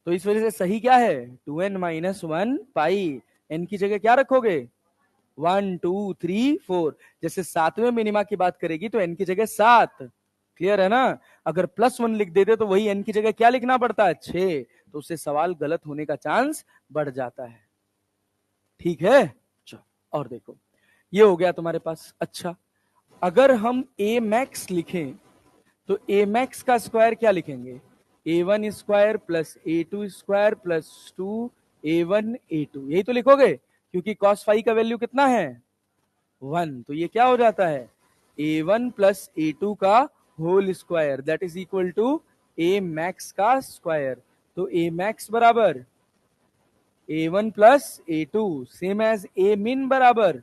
तो इस वजह से सही क्या है? 2n-1 पाई। n की जगह क्या रखोगे? 1 2 3 4। जैसे 7वें मिनिमा की बात करेगी तो n की जगह 7। क्लियर है ना? अगर +1 लिख देते तो वही n की जगह क्या लिखना पड़ता है? 6। तो उससे सवाल गलत होने का चांस बढ़ जाता है। ठीक है, चलो और देखो, ये हो गया तुम्हारे पास। अच्छा, अगर हम a मैक्स लिखें तो a मैक्स का स्क्वायर क्या लिखेंगे? a1 square plus a2 square plus 2a1 a2, यही तो लिखोगे, क्योंकि cos फाई का वैल्यू कितना है? 1। तो ये क्या हो जाता है? a1 प्लस a2 का whole square, that is equal to a max का स्क्वायर। तो a मैक्स बराबर a1 plus a2, same as a मिन बराबर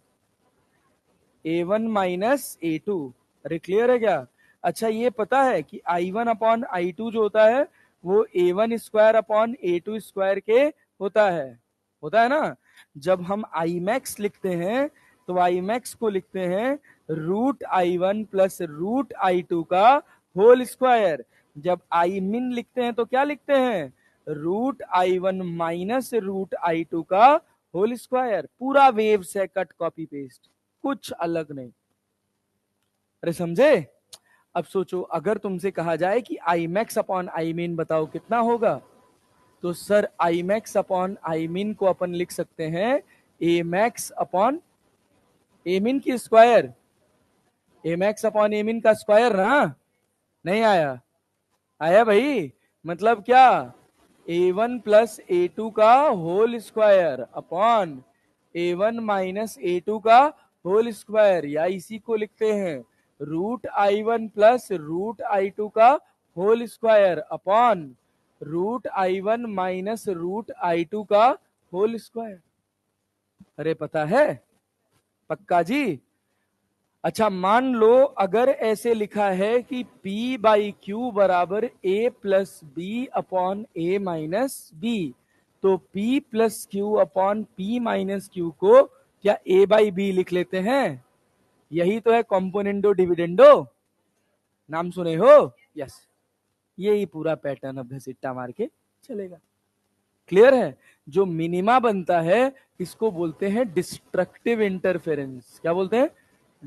a1 माइनस a2। अरे क्लियर है क्या? अच्छा, ये पता है कि i1 अपॉन i2 जो होता है वो a1 square upon a2 square के होता है ना? जब हम i मैक्स लिखते हैं तो i मैक्स को लिखते हैं √i1 प्लस √i2 का होल स्क्वायर। जब i मिन लिखते हैं तो क्या लिखते हैं? √i1 माइनस √i2 का होल स्क्वायर। पूरा वेव्स है, कट कॉपी पेस्ट, कुछ अलग नहीं। अरे समझे? अब सोचो, अगर तुमसे कहा जाए कि आई मैक्स अपॉन आई मीन बताओ कितना होगा, तो sir I max upon I mean को अपन लिख सकते हैं ए मैक्स अपॉन ए मीन की स्क्वायर। ए मैक्स अपॉन ए मीन का स्क्वायर ना? नहीं आया? आया भाई। मतलब क्या? a1 प्लस a2 का whole square upon a1 minus a2 का होल स्क्वायर, या इसी को लिखते हैं √i1 प्लस √i2 का whole square upon √i1 minus √i2 का होल स्क्वायर। अरे पता है? पक्का जी? अच्छा, मान लो अगर ऐसे लिखा है कि P बाई क्यू बराबर A plus B upon A minus B, तो P plus Q upon P minus Q को क्या A बाई बी लिख लेते हैं? यही तो है कॉम्पोनेंडो डिविडेंडो, नाम सुने हो? यस, यही पूरा पैटर्न अब घसीटा मार के चलेगा। क्लियर है? जो मिनिमा बनता है इसको बोलते हैं डिस्ट्रक्टिव इंटरफेरेंस। क्या बोलते हैं?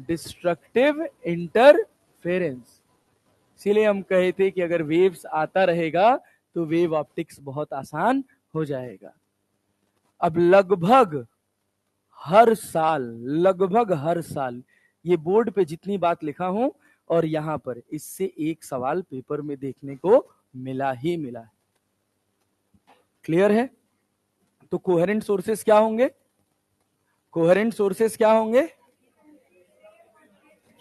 Destructive interference. इसीलिए हम कहे थे कि अगर वेव्स आता रहेगा तो वेव ऑप्टिक्स बहुत आसान हो जाएगा। अब लगभग हर साल ये बोर्ड पे जितनी बात लिखा हूं और यहां पर, इससे एक सवाल पेपर में देखने को मिला ही मिला है। क्लियर है? तो कोहेरेंट सोर्सेस क्या होंगे? कोहेरेंट सोर्सेस क्या होंगे?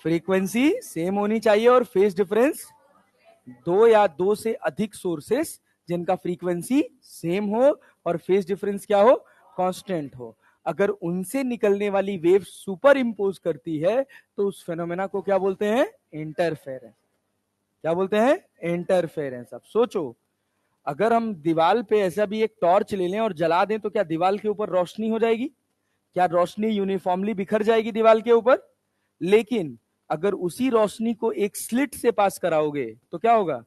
फ्रीक्वेंसी सेम होनी चाहिए और फेज डिफरेंस, दो या दो से अधिक सोर्सेस जिनका फ्रीक्वेंसी सेम हो और फेज डिफरेंस क्या हो? कांस्टेंट हो। अगर उनसे निकलने वाली वेव सुपर इंपोज करती है तो उस फेनोमेना को क्या बोलते हैं? इंटरफेरेंस। क्या बोलते हैं? इंटरफेरेंस। अब सोचो, अगर हम दीवार पे ऐसा भी एक टॉर्च ले लें और जला दें तो क्या दीवार के ऊपर रोशनी हो जाएगी? क्या रोशनी यूनिफॉर्मली बिखर जाएगी दीवार के ऊपर? लेकिन अगर उसी रोशनी को एक स्लिट से पास कराओगे तो क्या होगा?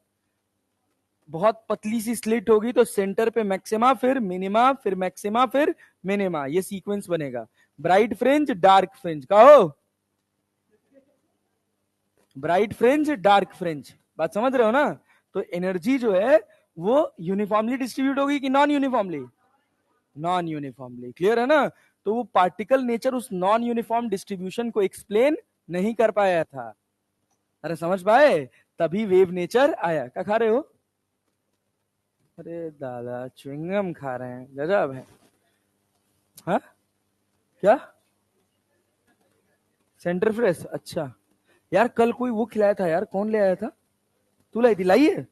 बहुत पतली सी स्लिट होगी, तो सेंटर पे मैक्सिमा, फिर मिनिमा, फिर मैक्सिमा, फिर मिनिमा, ये सीक्वेंस बनेगा। ब्राइट फ्रिंज, डार्क फ्रिंज, कहो ब्राइट फ्रिंज, डार्क फ्रिंज। बात समझ रहे हो ना? तो एनर्जी जो है वो यूनिफॉर्मली डिस्ट्रीब्यूट होगी कि non uniformly? Non uniformly. Clear है ना? तो वो पार्टिकल नेचर उस नॉन यूनिफॉर्म डिस्ट्रीब्यूशन को एक्सप्लेन नहीं कर पाया था। अरे समझ पाए? तभी वेव नेचर आया। क्या खा रहे हो? अरे दादा, च्युइंगम खा रहे हैं, गजब है। हाँ, क्या? Centre fresh? अच्छा यार, कल कोई वो खिलाया था यार, कौन ले आया था? तू लाई थी? लाई है?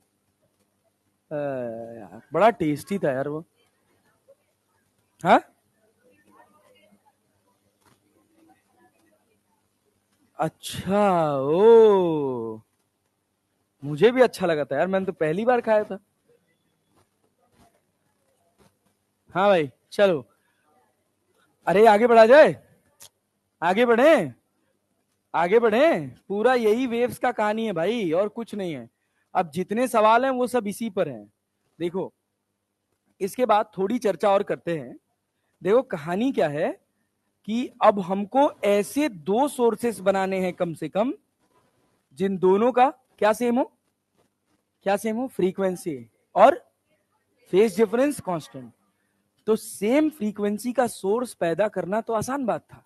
यार बड़ा टेस्टी था यार वो। हाँ अच्छा, ओ मुझे भी अच्छा लगा था यार, मैंने तो पहली बार खाया था। हाँ भाई चलो, अरे आगे बढ़ा जाए, आगे बढ़े, आगे बढ़े। पूरा यही वेव्स का कहानी है भाई, और कुछ नहीं है। अब जितने सवाल हैं वो सब इसी पर हैं। देखो, इसके बाद थोड़ी चर्चा और करते हैं। देखो कहानी क्या है कि अब हमको ऐसे दो सोर्सेस बनाने हैं कम से कम, जिन दोनों का क्या सेम हो, क्या सेम हो, फ्रीक्वेंसी और फेज डिफरेंस कांस्टेंट। तो सेम फ्रीक्वेंसी का सोर्स पैदा करना तो आसान बात था,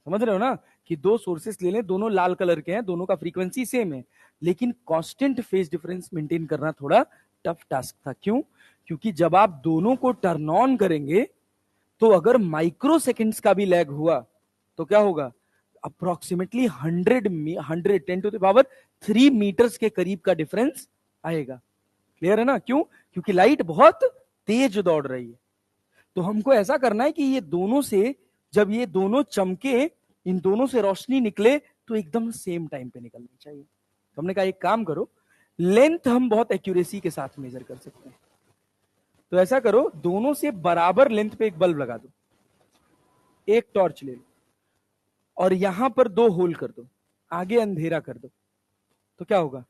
समझ रहे हो ना, कि दो सोर्सेस ले लें, दोनों लाल कलर के हैं, दोनों का फ्रीक्वेंसी सेम है, लेकिन कांस्टेंट फेज डिफरेंस मेंटेन करना थोड़ा टफ टास्क था। क्यों? क्योंकि जब आप दोनों को टर्न ऑन करेंगे तो अगर माइक्रो सेकेंड्स का भी लैग हुआ तो क्या होगा, approximately 100 10 to the power 3 metres के करीब का डिफरेंस आएगा। क्लियर है ना? क्यों? क्योंकि लाइट बहुत तेज दौड़ रही है। तो हमको ऐसा करना है कि ये दोनों से, जब ये दोनों चमके, इन दोनों से रोशनी निकले तो एकदम सेम टाइम पे निकलनी चाहिए। तो हमने कहा एक काम करो, लेंथ हम बहुत एक्यूरेसी के साथ मेजर कर सकते हैं। तो ऐसा करो, दोनों से बराबर लेंथ पे एक बल्ब लगा दो, एक टॉर्च ले लो, और यहां पर दो होल कर दो, आगे अंधेरा कर दो। तो क्या होगा,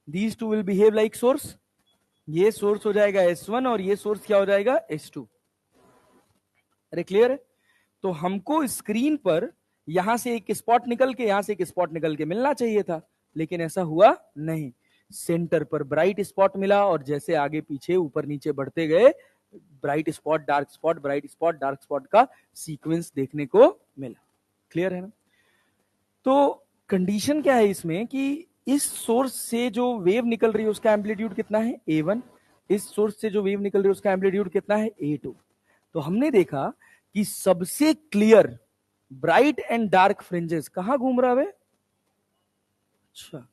these two will behave like source. ये सोर्स हो जाएगा S1 और ये सोर्स क्या हो जाएगा, S2। अरे क्लियर है? तो हमको स्क्रीन पर यहां से एक स्पॉट निकल के, यहां से एक स्पॉट निकल के मिलना चाहिए था, लेकिन ऐसा हुआ नहीं। सेंटर पर ब्राइट स्पॉट मिला, और जैसे आगे पीछे ऊपर नीचे बढ़ते गए, bright spot dark spot, bright spot dark spot का सीक्वेंस देखने को मिला। क्लियर है ना? तो कंडीशन क्या है इसमें कि इस सोर्स से जो वेव निकल रही है उसका एम्पलीट्यूड कितना है, A1। इस सोर्स से जो वेव निकल रही है उसका एम्पलीट्यूड कितना है, A2। तो हमने देखा कि सबसे clear bright and dark fringes कहां घूम रहा है। अच्छा,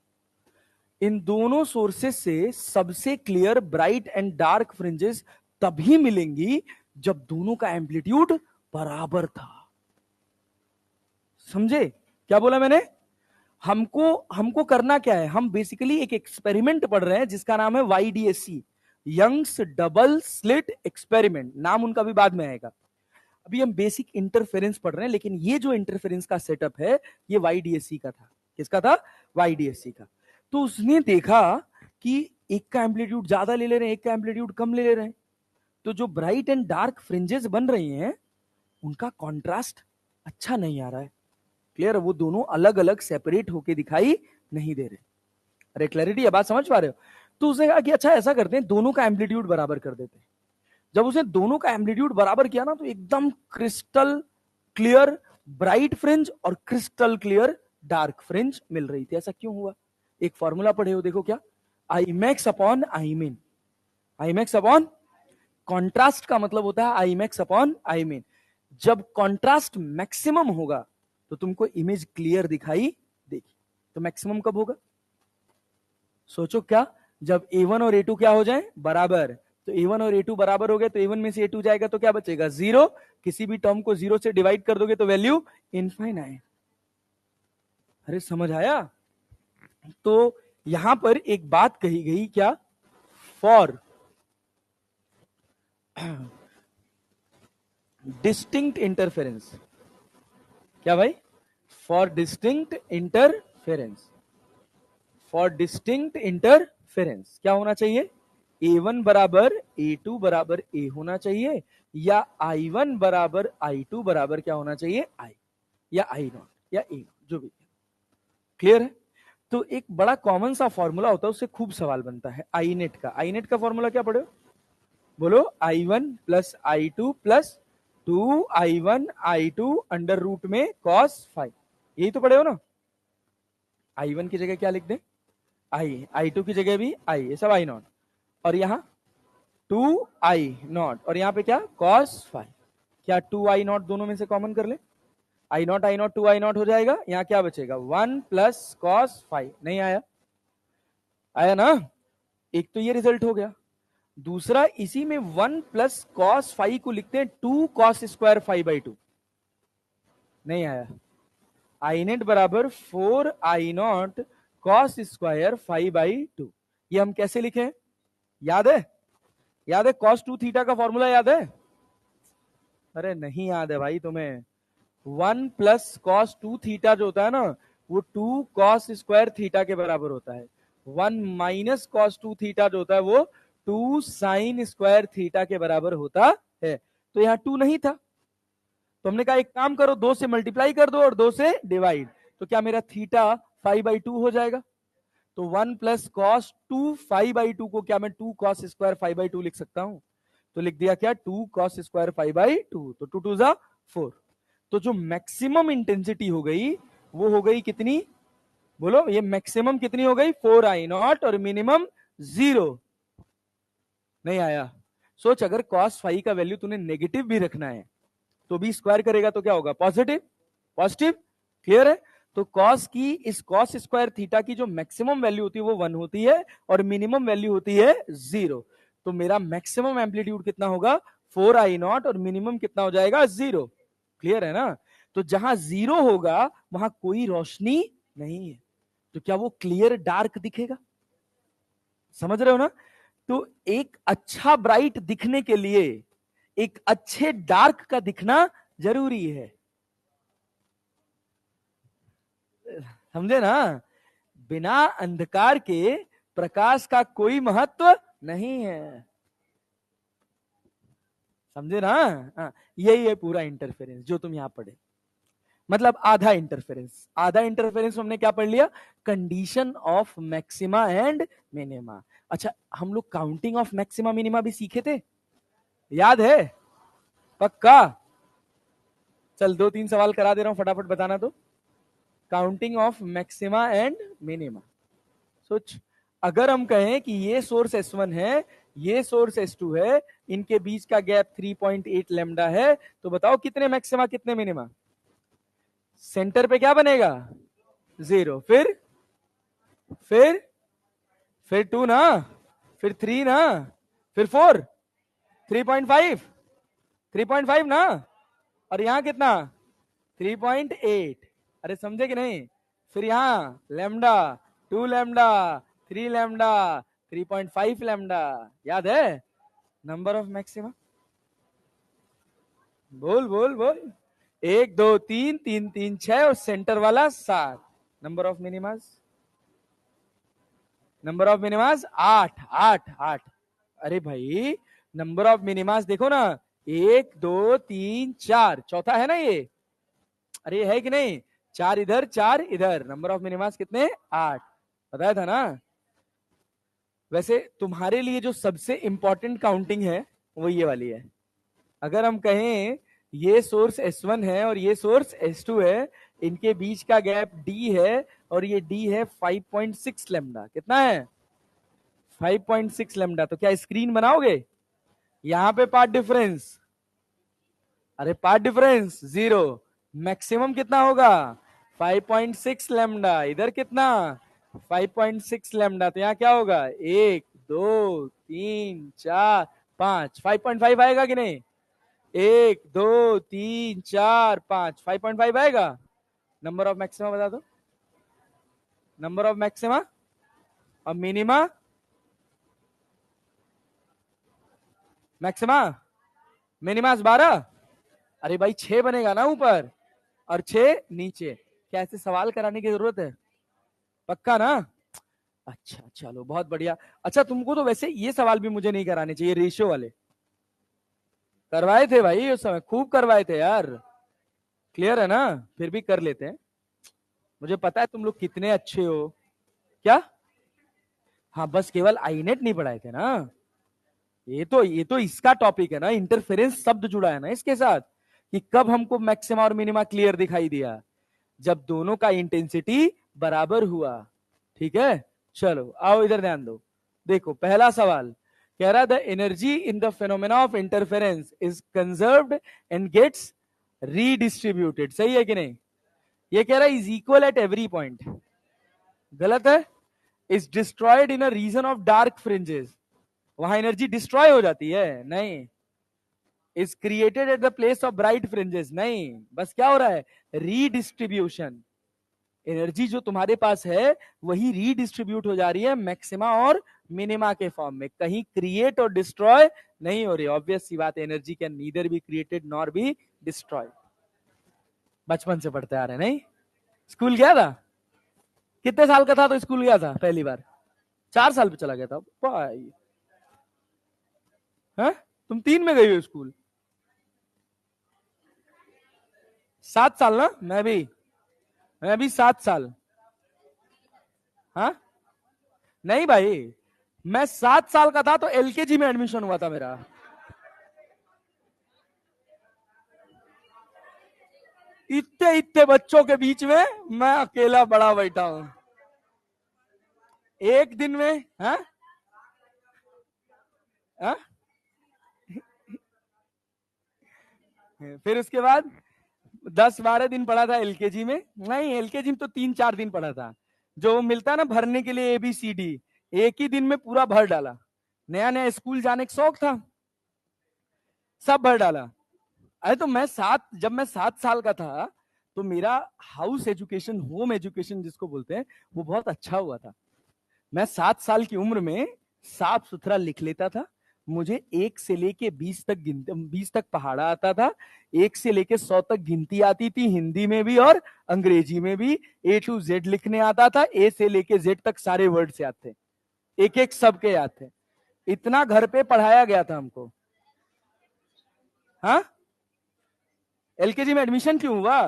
इन दोनों सोर्सेस से सबसे clear bright and dark fringes तभी मिलेंगी जब दोनों का एम्पलीट्यूड बराबर था। समझे क्या बोला मैंने? हमको हमको करना क्या है, हम बेसिकली एक एक्सपेरिमेंट पढ़ रहे हैं जिसका नाम है YDSC, Young's double slit experiment. नाम उनका भी बाद में आएगा। अभी हम बेसिक इंटरफेरेंस पढ़ रहे हैं, लेकिन ये जो इंटरफेरेंस का सेटअप है ये YDSC का था। किसका था? YDSC का। तो उसने देखा कि एक का एम्पलीट्यूड ज्यादा ले ले रहे हैं, एक का एम्पलीट्यूड कम ले ले रहे हैं। तो जो ब्राइट एंड डार्क फ्रिंजेस बन रही हैं उनका कॉन्ट्रास्ट अच्छा नहीं आ रहा है। क्लियर है? वो दोनों अलग अलग सेपरेट होके दिखाई नहीं दे रहे। अरे क्लैरिटी है, बात समझ पा रहे हो? तो उसने कहा कि अच्छा ऐसा करते हैं, दोनों का एम्पलीट्यूड बराबर कर देते हैं। जब उसने दोनों का एम्पलीट्यूड बराबर किया ना, तो एकदम क्रिस्टल क्लियर ब्राइट फ्रिंज और क्रिस्टल क्लियर डार्क फ्रिंज मिल रही थी। ऐसा क्यों हुआ? एक फॉर्मूला पढ़े हो, देखो क्या, आई मैक्स अपॉन आई मिन। आई मैक्स अपॉन कॉन्ट्रास्ट का मतलब होता है आई मैक्स अपॉन आई मिन। जब कॉन्ट्रास्ट मैक्सिमम होगा तो तुमको इमेज क्लियर दिखाई देगी। तो मैक्सिमम कब होगा? सोचो क्या, जब A1 और A2 क्या हो जाए, बराबर। तो A1 और A2 बराबर हो गए तो A1 में से A2 जाएगा तो क्या बचेगा, 0। किसी भी टर्म को 0 से डिवाइड कर दोगे तो वैल्यू इनफाइनाइट। अरे समझ आया? तो यहां पर एक बात कही गई, क्या, फॉर डिस्टिंक्ट इंटरफेरेंस। क्या भाई? For distinct interference, for distinct interference क्या होना चाहिए, A1 बराबर A2 बराबर A होना चाहिए, या I1 बराबर I2 बराबर क्या होना चाहिए, I, या I0 या A0, जो भी। क्लियर है? तो एक बड़ा कॉमन सा फॉर्मूला होता है, उससे खूब सवाल बनता है, आईनेट का। आईनेट का फॉर्मूला क्या पढ़े हो? बोलो, I1 plus I2 plus 2I1 I2 under root में cos 5। यही तो पढ़े हो ना? I1 की जगह क्या लिख दें, I2 की जगह भी I, ये सब I0, और यहाँ 2I0, और यहाँ पे क्या, cos 5। क्या 2I0 दोनों में से कॉमन कर ले, I0 I0 2I0 हो जाएगा। यहाँ क्या बचेगा, 1 प्लस cos 5। नहीं आया? आया ना? एक तो ये रिजल्ट हो गया। दूसरा इसी में 1 प्लस कॉस फाइव को लिखते हैं 2 कॉस स्क्वायर 5/2। नहीं आया। आई नेट बराबर 4 आई नॉट कॉस स्क्वायर 5/2। ये हम कैसे लिखे? याद है? याद है कॉस 2 थीटा का फॉर्मूला याद है? अरे नहीं याद है भाई तुम्हें। 1 प्लस कॉस 2 थीटा जो होता है ना, वो 2 कॉस स्क्वायर थीटा के बराबर होता है। 1 माइनस कॉस 2 थीटा जो होता है वो 2 साइन स्क्वायर थीटा के बराबर होता है। तो यहां 2 नहीं था, तो हमने कहा एक काम करो, 2 से मल्टीप्लाई कर दो और 2 से डिवाइड, तो क्या मेरा थीटा 5/2 हो जाएगा। तो 1 प्लस कॉस 2 5/2 को क्या मैं 2 कॉस स्क्वायर 5/2 लिख सकता हूं? तो लिख दिया क्या 2 कॉस स्क्वायर 5/2। तो 2 2 जा 4। तो जो मैक्सिमम इंटेंसिटी हो गई वो हो गई कितनी? बोलो, ये मैक्सिमम कितनी हो गई? 4 आई नॉट और मिनिमम 0। नहीं आया। सोच, अगर कॉस 5 का वैल्यू तूने नेगेटिव भी रखना है तो भी स्क्वायर करेगा तो क्या होगा? पॉजिटिव। पॉजिटिव, क्लियर है? तो कॉस की इस कॉस स्क्वायर थीटा की जो मैक्सिमम वैल्यू होती है वो 1 होती है और मिनिमम वैल्यू होती है 0। तो मेरा मैक्सिमम एम्पलीट्यूड कितना होगा? 4 आई नॉट और मिनिमम कितना हो जाएगा? 0। क्लियर है ना? तो जहां 0 होगा वहां कोई रोशनी नहीं है, तो क्या वो क्लियर डार्क दिखेगा? समझ रहे हो ना? तो एक अच्छा ब्राइट दिखने के लिए एक अच्छे डार्क का दिखना जरूरी है। समझे ना? बिना अंधकार के प्रकाश का कोई महत्व नहीं है। समझे ना? हाँ, यही है पूरा इंटरफेरेंस जो तुम यहां पढ़े। मतलब आधा इंटरफेरेंस। आधा इंटरफेरेंस हमने क्या पढ़ लिया? Condition of maxima and minima. अच्छा, हम लोग काउंटिंग ऑफ मैक्सिमा मिनिमा भी सीखे थे, याद है? पक्का? चल 2 3 सवाल करा दे रहा हूं, फटाफट बताना। तो counting of maxima and minima. सोच, अगर हम कहें कि ये सोर्स S1 है, ये सोर्स S2 है, इनके बीच का गैप 3.8 लेमडा है, तो बताओ कितने मैक्सिमा कितने मिनिमा? सेंटर पे क्या बनेगा? 0। फिर फिर 2 ना, फिर 3 ना, फिर 4, 3.5, 3.5 ना, और यहां कितना? 3.8। अरे समझे कि नहीं? फिर यहां लैम्डा, 2 लैम्डा, 3 लैम्डा, 3.5 लैम्डा। याद है नंबर ऑफ मैक्सिमा? बोल बोल बोल। 1 2 3, 3 3 6 और सेंटर वाला 7। Number of मिनिमास? Number of मिनिमास 8 8 8। अरे भाई, नंबर ऑफ मिनिमास देखो ना, 1 2 3 4, चौथा है ना ये? अरे है कि नहीं? 4 इधर 4 इधर, नंबर ऑफ मिनिमास कितने? 8। बताया था ना? वैसे तुम्हारे लिए जो सबसे इंपॉर्टेंट काउंटिंग है वो ये वाली है। अगर हम कहें ये सोर्स S1 है और ये सोर्स S2 है, इनके बीच का गैप D है और ये D है 5.6 लेमडा। कितना है? 5.6 लेमडा। तो क्या स्क्रीन बनाओगे? यहां पे पार्ट डिफरेंस, अरे पार्ट डिफरेंस 0। मैक्सिमम कितना होगा? 5.6 लेमडा। इधर कितना? 5.6 लेमडा। तो यहाँ क्या होगा? 1 2 3 4 5। 5.5 आएगा कि नहीं? 1 2 3 4 5, 5.5 आएगा। नंबर ऑफ मैक्सिमा बता दो। नंबर ऑफ मैक्सिमा और मिनिमा। Maxima minima 12। अरे भाई 6 बनेगा ना ऊपर और 6 नीचे। क्या ऐसे सवाल कराने की जरूरत है? पक्का ना? अच्छा चलो, बहुत बढ़िया। अच्छा, तुमको तो वैसे ये सवाल भी मुझे नहीं कराने चाहिए, रेशियो वाले करवाए थे भाई उस समय, खूब करवाए थे यार। क्लियर है ना? फिर भी कर लेते हैं। मुझे पता है तुम लोग कितने अच्छे हो। क्या? हाँ, बस केवल आईनेट नहीं पढ़ाए थे ना। ये तो इसका टॉपिक है ना, इंटरफेरेंस शब्द जुड़ा है ना इसके साथ, कि कब हमको मैक्सिमा और मिनिमा क्लियर दिखाई दिया? जब दोनों का इंटेंसिटी बराबर हुआ। ठीक है, चलो आओ इधर ध्यान दो। देखो पहला सवाल कह रहा, the energy in the phenomena of interference is conserved and gets redistributed. सही है कि नहीं? ये कह रहा है is equal at every point. गलत है। Is destroyed in a region of dark fringes. वहां एनर्जी डिस्ट्रॉय हो जाती है? नहीं। Is created at the place of bright fringes? नहीं। बस क्या हो रहा है? रीडिस्ट्रीब्यूशन। एनर्जी जो तुम्हारे पास है वही रीडिस्ट्रीब्यूट हो जा रही है मैक्सिमा और मिनिमा के फॉर्म में, कहीं क्रिएट और डिस्ट्रॉय नहीं हो रही। ऑब्वियस सी बात है, energy can neither be created nor be destroy. बचपन से पढ़ते आ रहे हैं, नहीं? स्कूल गया था? कितने साल का था तो स्कूल गया था पहली बार? 4 साल पे चला गया था भाई। है? तुम 3 में गई हो स्कूल? 7 साल ना? मैं भी 7 साल। हाँ? नहीं भाई, मैं 7 साल का था तो एलकेजी में एडमिशन हुआ था मेरा। इतने इतने बच्चों के बीच में मैं अकेला बड़ा बैठा हूं। एक दिन में? हाँ? हाँ? फिर उसके बाद 10-12 दिन पढ़ा था एलकेजी में। नहीं, एलकेजी में तो 3-4 दिन पढ़ा था। जो मिलता है ना भरने के लिए ABCD, एक ही दिन में पूरा भर डाला। नया नया स्कूल जाने का शौक था, सब भर डाला। अरे तो जब मैं 7 साल का था तो मेरा हाउस एजुकेशन, होम एजुकेशन जिसको बोलते हैं, वो बहुत अच्छा हुआ था। मैं 7 साल की उम्र में साफ सुथरा लिख लेता था। मुझे 1 से लेके 20 तक पहाड़ा आता था। 1 से लेके 100 तक गिनती आती थी, हिंदी में भी और अंग्रेजी में भी। A to Z लिखने आता था। A से लेके Z तक सारे वर्ड से आते, एक एक सबके याद थे। इतना घर पे पढ़ाया गया था हमको। हाँ? एलकेजी में एडमिशन क्यों हुआ?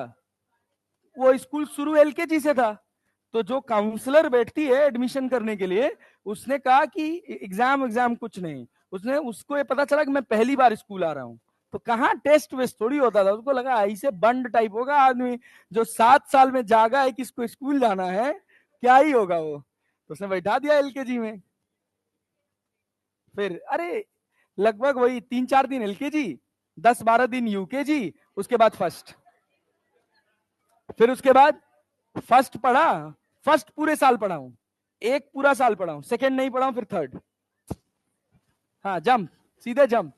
वो स्कूल शुरू एलकेजी से था। तो जो काउंसलर बैठती है एडमिशन करने के लिए, उसने कहा कि एग्जाम एग्जाम कुछ नहीं। उसको ये पता चला कि मैं पहली बार स्कूल आ रहा हूँ, तो कहाँ टेस्ट वेस्ट थोड़ी होता था। उसको लगा ऐसे बंड टाइप होगा आदमी जो 7 साल में जागा है कि इसको स्कूल जाना है, क्या ही होगा वो। तो उसने बैठा दिया एलकेजी में। फिर अरे लगभग वही 3-4 दिन एलकेजी, 10-12 दिन यूकेजी, उसके बाद फर्स्ट। फिर उसके बाद फर्स्ट पढ़ा, फर्स्ट पूरे साल पढ़ा हूं, एक पूरा साल पढ़ा हूं। सेकंड नहीं पढ़ा हूं, फिर थर्ड। हाँ, जंप, सीधे जंप।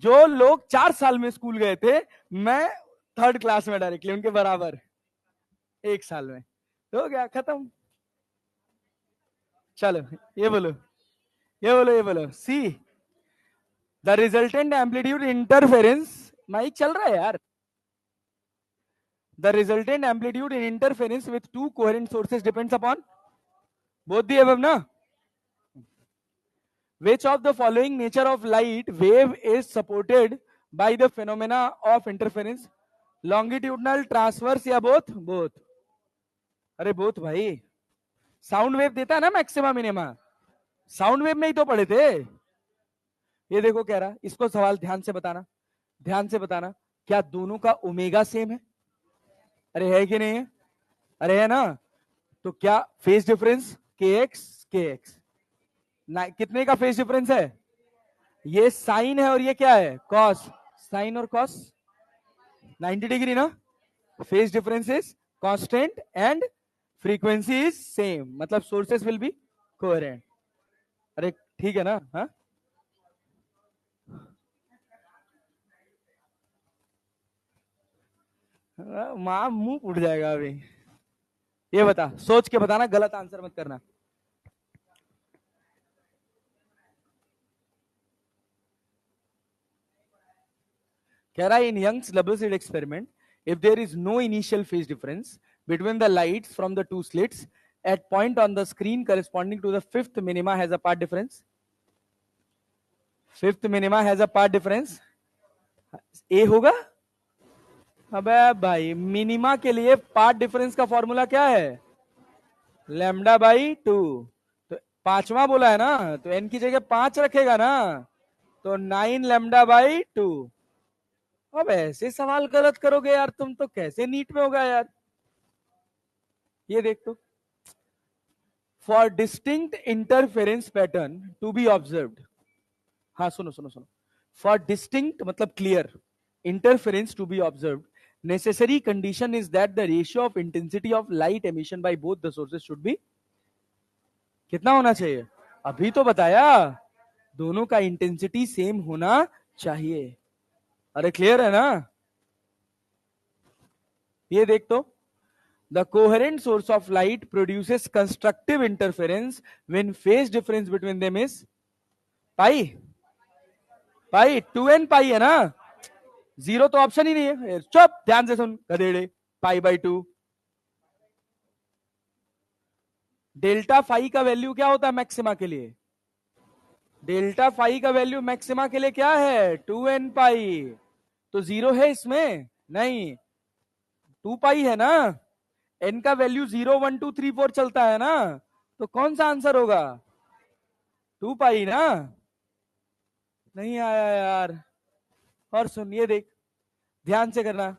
जो लोग 4 साल में स्कूल गए थे, मैं थर्ड क्लास में डायरेक्टली उनके बराबर 1 साल में। तो हो गया, खत्म। चलो ये बोलो, ये बोलो see the resultant amplitude interference. Mic चल रहा है यार। The resultant amplitude in interference with two coherent sources depends upon both the above, na? Which of the following nature of light wave is supported by the phenomena of interference? Longitudinal, transverse या both? Both. अरे both भाई। Sound wave देता है ना maxima minima, sound wave में ही तो पढ़े थे। ये देखो कह रहा, इसको सवाल ध्यान से बताना, ध्यान से बताना। क्या दोनों का ओमेगा सेम है? अरे है कि नहीं है? अरे है ना? तो क्या फेज डिफरेंस kx कितने का फेज डिफरेंस है? ये साइन है और ये क्या है? कॉस। साइन और कॉस 90 डिग्री ना? Phase difference is constant and frequency is same, मतलब सोर्सेस विल बी कोहेरेंट। अरे ठीक है ना? हाँ, मां मुंह उठ जाएगा अभी। ये बता, सोच के बताना, गलत आंसर मत करना। कह रहा है in Young's double slit experiment, if there is no initial phase difference between the lights from the two slits at point on the screen corresponding to the fifth minima has a path difference. Fifth minima has a path difference. A होगा? अबे भाई, minima के लिए path difference का formula क्या है? λ/2। तो पांचवा बोला है ना, तो n की जगह 5 रखेगा ना, तो 9λ/2। अब ऐसे सवाल गलत करोगे यार तुम तो कैसे नीट में होगा यार। ये देख तो, for distinct interference pattern to be observed. हाँ सुनो सुनो सुनो, फॉर डिस्टिंक्ट मतलब clear, interference to be observed, necessary condition is that the ratio of intensity of light emission by both the sources should be कितना होना चाहिए? अभी तो बताया, दोनों का इंटेंसिटी सेम होना चाहिए। अरे क्लियर है ना? ये देख तो, the coherent source of light produces constructive interference when phase difference between them is pi. Pi 2n पाई है ना, जीरो तो ऑप्शन ही नहीं है। चुप, ध्यान से सुन गधेड़े। Pi by 2। डेल्टा फाई का वैल्यू क्या होता है मैक्सिमा के लिए? डेल्टा फाई का वैल्यू मैक्सिमा के लिए क्या है? 2n पाई। तो जीरो है इसमें? नहीं, 2 पाई है ना। एन का वैल्यू 0 1 2 3 4 चलता है ना, तो कौन सा आंसर होगा? 2 पाई ना। नहीं आया यार। और सुन, ये देख, ध्यान से करना।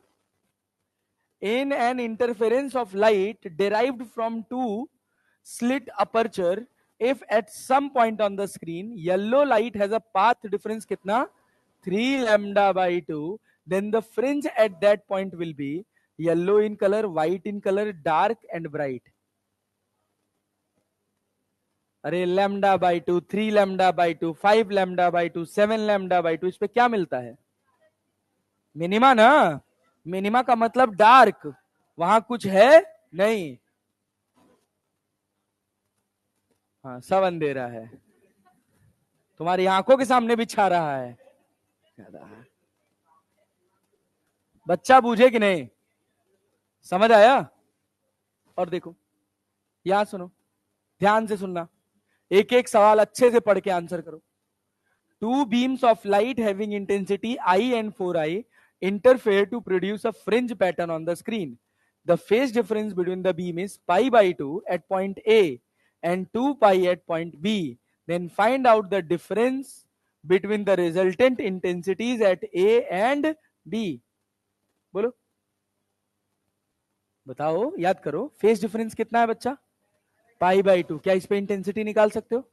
In an interference of light derived from two slit aperture, if at some point on the screen yellow light has a path difference कितना? 3 lambda by 2, then the fringe at that point will be yellow in color, white in color, dark and bright. अरे lambda by 2, 3 lambda by 2, 5 lambda by 2, 7 lambda by 2, इस पे क्या मिलता है? Minima ना। Minima का मतलब डार्क, वहां कुछ है नहीं। हाँ, सब अंधेरा है, तुम्हारी आंखों के सामने भी छा रहा है। बच्चा बूझे कि नहीं? समझ आया? और देखो, यहां सुनो, ध्यान से सुनना, एक एक सवाल अच्छे से पढ़ के आंसर करो। Two beams of light having intensity I and 4i interfere to produce a fringe pattern on the screen. The phase difference between the beam is pi by 2 at point A and 2 pi at point B. Then find out the difference between the resultant intensities at A and B. बोलो, बताओ, याद करो। Phase difference कितना है बच्चा? पाई by 2। क्या इस पे इंटेंसिटी निकाल सकते हो?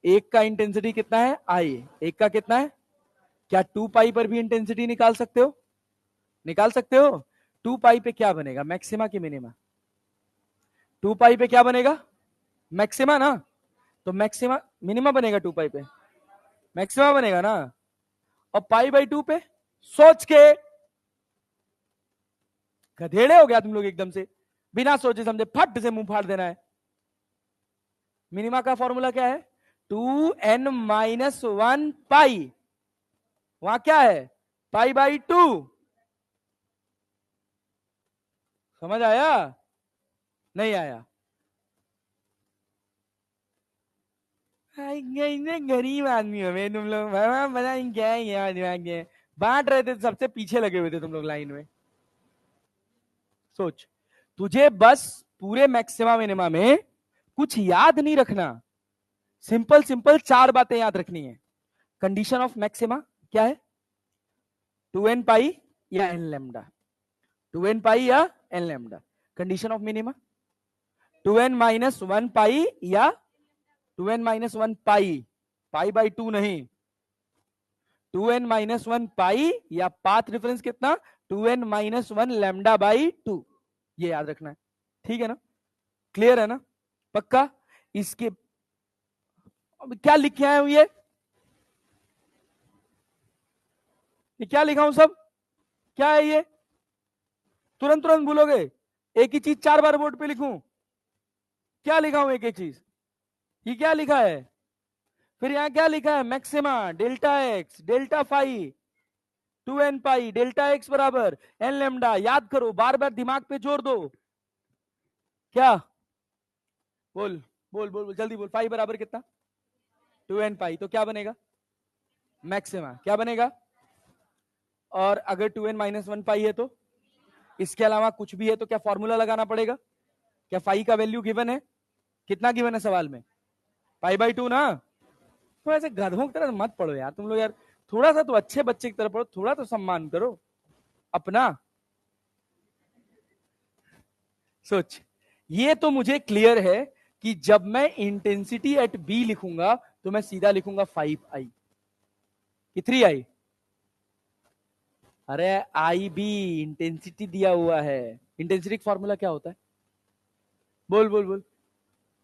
एक का इंटेंसिटी कितना है? आई। एक का कितना है? क्या 2 पाई पर भी इंटेंसिटी निकाल सकते हो? निकाल सकते हो। 2 पाई पे क्या बनेगा? मैक्सिमा की मिनिमा? 2 पाई पे क्या बनेगा? मैक्सिमा ना। तो मैक्सिमा मिनिमा बनेगा 2 पाई पे, मैक्सिमा बनेगा ना। और पाई बाई 2 पे सोच के, गधेड़े हो गया तुम लोग एकदम से, बिना सोचे समझे फट से मुंह फाड़ देना है। मिनिमा का फॉर्मूला क्या है? 2n-1 पाई। वहां क्या है? पाई बाई 2। समझ आया? नहीं आया? गरीब आदमी हो मैं, तुम लोग पता नहीं क्या है यहाँ दिमाग में। बांट रहे थे, सबसे पीछे लगे हुए थे तुम लोग लाइन में। सोच, तुझे बस पूरे मैक्सिमा मिनिमा में कुछ याद नहीं रखना, सिंपल सिंपल 4 बातें याद रखनी है। कंडीशन ऑफ मैक्सिमा क्या है? 2n पाई या n लैम्डा, 2n पाई या n lambda. Condition of minima 2n-1 पाई या 2n-1 पाई, पाई बाई 2 नहीं, 2n-1 पाई या पाथ डिफरेंस कितना? 2n-1 lambda by 2। ये याद रखना है, ठीक है ना? क्लियर है ना? पक्का? इसके क्या लिखे आए हूं ये क्या लिखा हूं सब? क्या है ये? तुरंत तुरंत भूलोगे? एक ही चीज 4 बार बोर्ड पे लिखूं? क्या लिखा हूं एक एक चीज? ये क्या लिखा है? फिर यहां क्या लिखा है? Maxima, delta x, delta phi, 2n pi, delta x बराबर n लेमडा। याद करो, बार बार दिमाग पे जोर दो। क्या? बोल बोल बोल, बोल जल्दी बोल। पाई बराबर कितना? 2n पाई। तो क्या बनेगा? मैक्सिमा। क्या बनेगा? और अगर 2n-1 पाई है तो इसके अलावा कुछ भी है तो क्या फॉर्मूला लगाना पड़ेगा? क्या फाई का वैल्यू गिवन है? कितना गिवन है सवाल में? पाई बाई 2 ना। तो ऐसे गधों की तरह मत पढ़ो यार तुम लोग यार, थोड़ा सा तो अच्छे बच्चे की तरह पढ़ो, थोड़ा तो सम्मान करो अपना। सोच, ये तो मुझे क्लियर है कि जब मैं इंटेंसिटी एट बी लिखूंगा तो मैं सीधा लिखूंगा 5i कि 3i। अरे आई बी इंटेंसिटी दिया हुआ है। इंटेंसिटी का फॉर्मूला क्या होता है? बोल बोल बोल।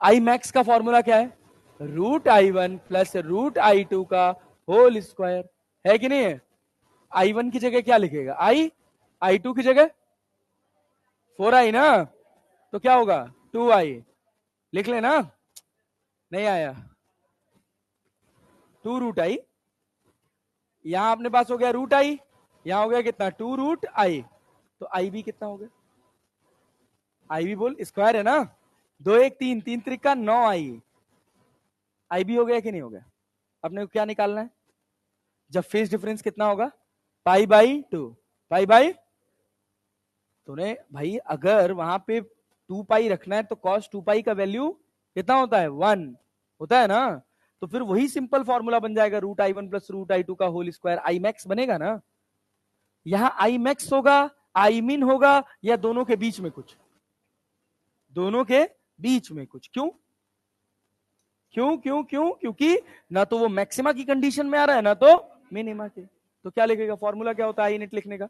आई मैक्स का फॉर्मूला क्या है? √i1 प्लस √i2 का होल स्क्वायर, है कि नहीं है? i1 की जगह क्या लिखेगा? i2 की जगह 4i ना, तो क्या होगा? 2i। लिख लेना, नहीं आया? 2√i, यहां अपने पास हो गया √i, यहां हो गया कितना? 2√i, तो i भी कितना हो गया? i भी बोल, स्क्वायर है ना, 2 1 3, 3 त्रिका 9i, i भी हो गया कि नहीं हो गया? अपने को क्या निकालना है? जब फेज डिफरेंस कितना होगा? π/2, π/, तूने भाई अगर वहां पे 2π रखना है तो cos 2π का वैल्यू कितना होता है? 1 होता है ना, तो फिर वही सिंपल फॉर्मूला बन जाएगा √i1 प्लस √i2 का होल स्क्वायर, आई मैक्स बनेगा ना। यहां आई मैक्स होगा, आई मीन होगा, या दोनों के बीच में कुछ? दोनों के बीच में कुछ। क्यों क्यों क्यों क्यों? क्योंकि ना तो वो मैक्सिमा की कंडीशन में आ रहा है ना तो मिनिमा के। तो क्या लिखेगा? फॉर्मूला क्या होता है आई नेट लिखने का?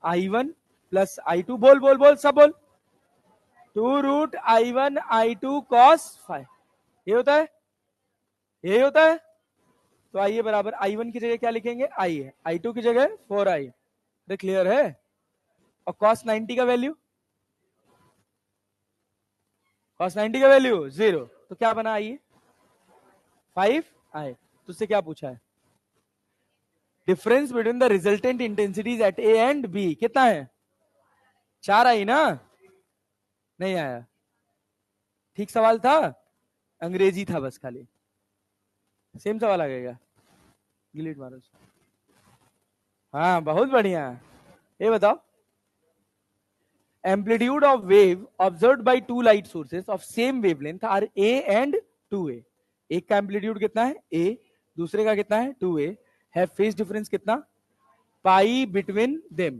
i1 प्लस i2, बोल बोल बोल सब बोल, 2√i1 i2 cos 5, ये होता है, यही होता है। तो आइए बराबर i1 की जगह क्या लिखेंगे? i है, i2 की जगह 4i। अरे क्लियर है? और cos 90 का वैल्यू, cos 90 का वैल्यू 0, तो क्या बना? आइए 5i। तुझसे क्या पूछा है? Difference between the resultant intensities at A and B कितना है? 4i ना, नहीं आया? ठीक सवाल था, अंग्रेजी था बस खाली। सेम सवाल आ गएगा, डिलीट मारो। हाँ बहुत बढ़िया। ये बताओ, amplitude of wave observed by two light sources of same wavelength are A and 2a। एक का एम्पलीट्यूड कितना है? a, दूसरे का कितना है? 2a। है फेज डिफरेंस कितना? Pi between them,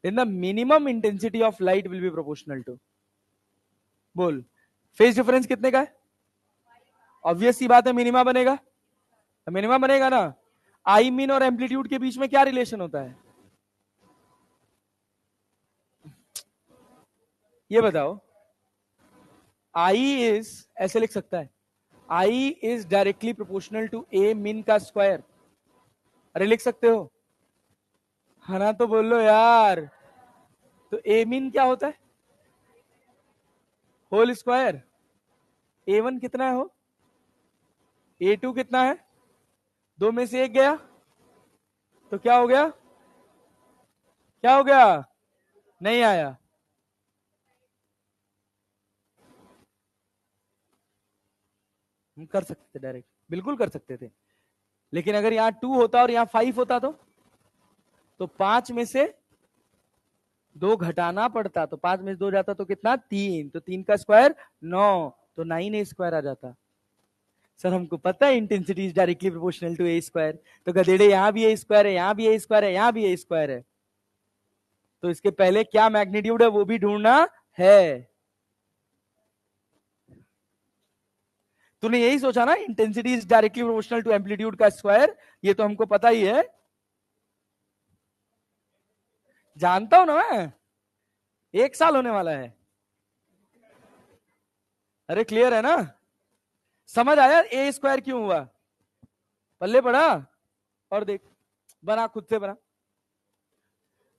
then the minimum intensity of light will be proportional to. बोल, फेज डिफरेंस कितने का है? ऑब्वियस सी बात है मिनिमा बनेगा, मिनिमा बनेगा ना। आई मीन और एम्पलीट्यूड के बीच में क्या रिलेशन होता है? ये बताओ। आई इज, ऐसे लिख सकता है, I is directly proportional to A min का स्क्वायर। अरे लिख सकते हो, है ना? तो बोल लो यार। तो ए मीन क्या होता है? Whole square. A1 कितना है? हो A2 कितना है? दो में से एक गया तो क्या हो गया? क्या हो गया? नहीं आया? हम कर सकते थे डायरेक्ट, बिल्कुल कर सकते थे, लेकिन अगर यहां 2 होता और यहां 5 होता तो 5 में से 2 घटाना पड़ता, तो 5 में से 2 जाता तो कितना? 3, तो 3 का स्क्वायर 9, तो 9a स्क्वायर आ जाता। सर हमको पता है intensity is directly proportional to A square, तो गधेड़े यहां भी ए स्क्वायर है, यहां भी ए स्क्वायर है, यहां भी ए स्क्वायर है, तो इसके पहले क्या मैग्नीट्यूड है वो भी ढूंढना है। तूने यही सोचा ना, intensity is directly proportional to amplitude का स्क्वायर, ये तो हमको पता ही है, जानता हूं ना मैं, 1 साल होने वाला है। अरे क्लियर है ना? समझ आया ए स्क्वायर क्यों हुआ? पल्ले पड़ा? और देख, बना, खुद से बना।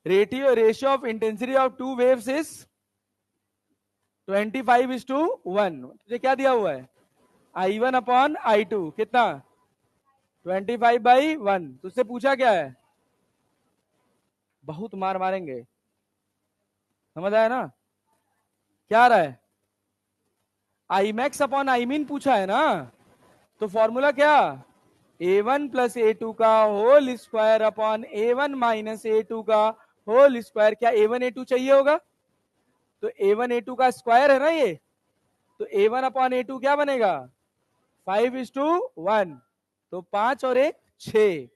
Ratio of intensity of two waves is 25:1। तुझे क्या दिया हुआ है? I1 अपॉन I2 कितना? 25/1। तुझसे पूछा क्या है? बहुत मार मारेंगे, समझ आया ना? क्या आ रहा है? आई मैक्स अपॉन आई मीन पूछा है ना, तो फॉर्मूला क्या? A1 प्लस A2 का whole square upon A1 minus A2 का होल स्क्वायर। क्या A1 A2 चाहिए होगा? तो A1 A2 का स्क्वायर है ना ये, तो A1 अपॉन A2 क्या बनेगा? 5:1, तो 5 और 1 6,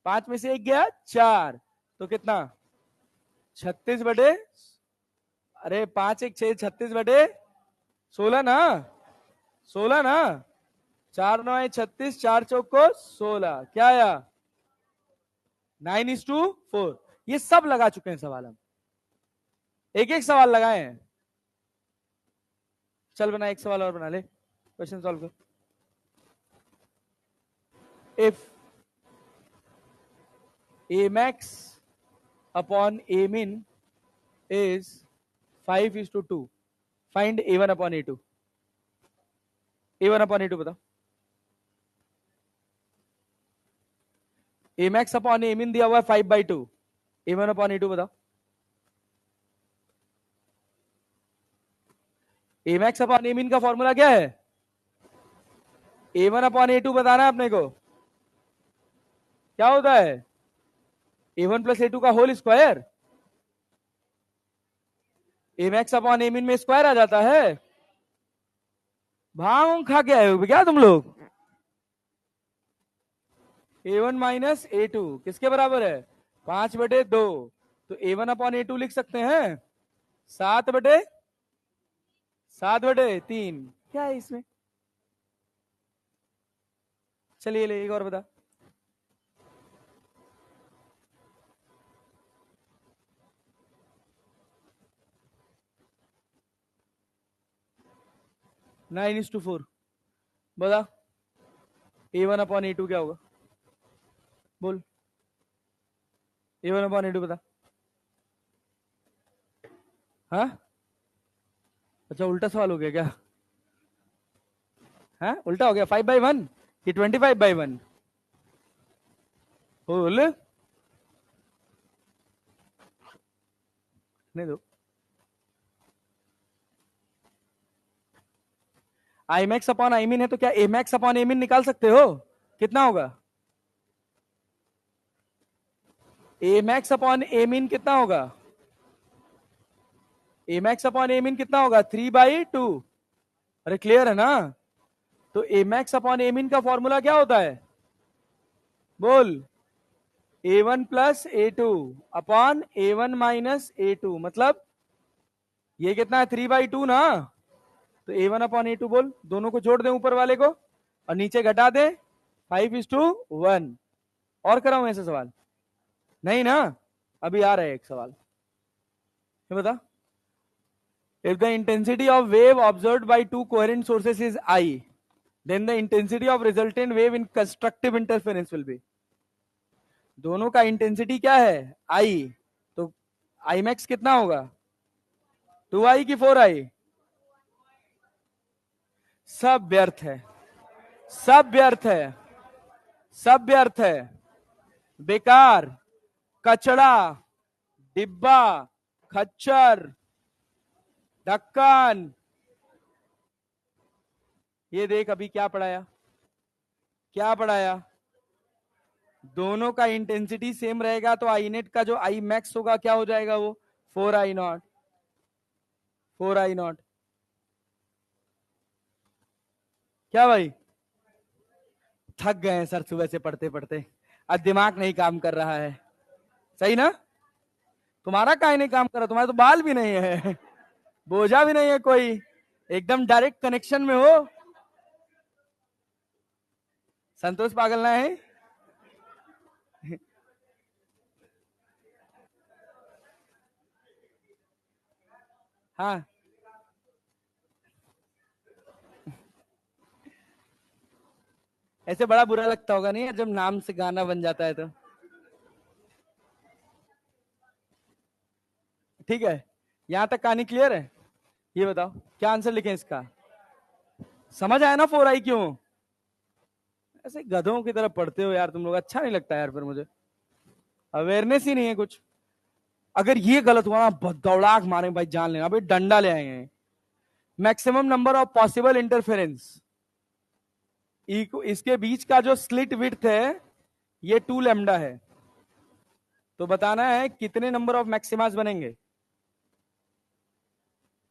5 में से एक गया 4, तो कितना? 36 बटे, अरे 5 1 6, 36/16 ना, 16 ना, 4 9 है 36, 4 चौक को 16, क्या आया? 9:4। ये सब लगा चुके हैं सवाल हम, एक एक सवाल लगाए हैं। चल बना, एक सवाल और बना ले, क्वेश्चन सॉल्व कर। if a max upon a min is 5:2, find a1 upon a2. a1 upon a2 बताओ. a max upon a min दिया हुआ है 5/2. a1 upon a2 बताओ. a max upon a min का फॉर्मूला क्या है? a1 upon a2 बताना है अपने को. क्या होता है? a1 प्लस a2 का whole square. a max upon a min में स्क्वायर आ जाता है. भांग खा के आए हो क्या तुम लोग? a1 माइनस a2 किसके बराबर है? 5/2. तो a1 अपॉन a2 लिख सकते हैं 7/3. क्या है इसमें? चलिए ले एक और बता. Nine is to 4. बता a1 अपॉन a2 क्या होगा? बोल. a1 अपॉन a2 बता. हाँ अच्छा उल्टा सवाल हो गया क्या? हाँ उल्टा हो गया. 5/1 कि 25/1? बोल. नहीं दो. आई मैक्स अपॉन आई मिन है तो क्या ए मैक्स अपॉन ए मिन निकाल सकते हो? कितना होगा? ए मैक्स अपॉन ए मिन कितना होगा? ए मैक्स अपॉन ए मिन कितना होगा? 3/2. अरे क्लियर है ना? तो ए मैक्स अपॉन ए मिन का फॉर्मूला क्या होता है? बोल. a1 plus a2 upon a1 minus a2. मतलब ये कितना है? 3/2 ना. तो a1 अपॉन a2 बोल. दोनों को जोड़ दे ऊपर वाले को और नीचे घटा दे. 5:1. और कराऊं ऐसे सवाल? नहीं ना. अभी आ रहा है एक सवाल. ये बता. If the intensity of wave observed by two coherent sources is I, then the intensity of resultant wave in constructive interference will be. दोनों का इंटेंसिटी क्या है? I. तो I max कितना होगा? 2I की 4I? सब व्यर्थ है. सब व्यर्थ है. सब व्यर्थ है. बेकार. कचड़ा. डिब्बा. खच्चर. ढक्कन. ये देख अभी क्या पढ़ाया. क्या पढ़ाया? दोनों का इंटेंसिटी सेम रहेगा तो आई नेट का जो आई मैक्स होगा क्या हो जाएगा? वो 4I0. 4I0. क्या भाई? थक गए हैं सर सुबह से पढ़ते पढ़ते. आज दिमाग नहीं काम कर रहा है. सही ना? तुम्हारा काहे नहीं काम कर रहा? तुम्हारे तो बाल भी नहीं है. बोझा भी नहीं है कोई. एकदम डायरेक्ट कनेक्शन में हो. संतोष पागल ना है? हाँ ऐसे बड़ा बुरा लगता होगा नहीं जब नाम से गाना बन जाता है तो. ठीक है. यहां तक कहानी क्लियर है? ये बताओ क्या आंसर लिखें इसका? समझ आया ना 4I क्यों? ऐसे गधों की तरह पढ़ते हो यार तुम लोग. अच्छा नहीं लगता यार. फिर मुझे अवेयरनेस ही नहीं है कुछ. अगर ये गलत हुआ ना दौड़ाक मारे भाई जान लेना. भाई डंडा ले आएंगे. Maximum number of possible interference इसके बीच का जो स्लिट विड्थ है ये 2 लैम्डा है. तो बताना है कितने नंबर ऑफ मैक्सिमास बनेंगे?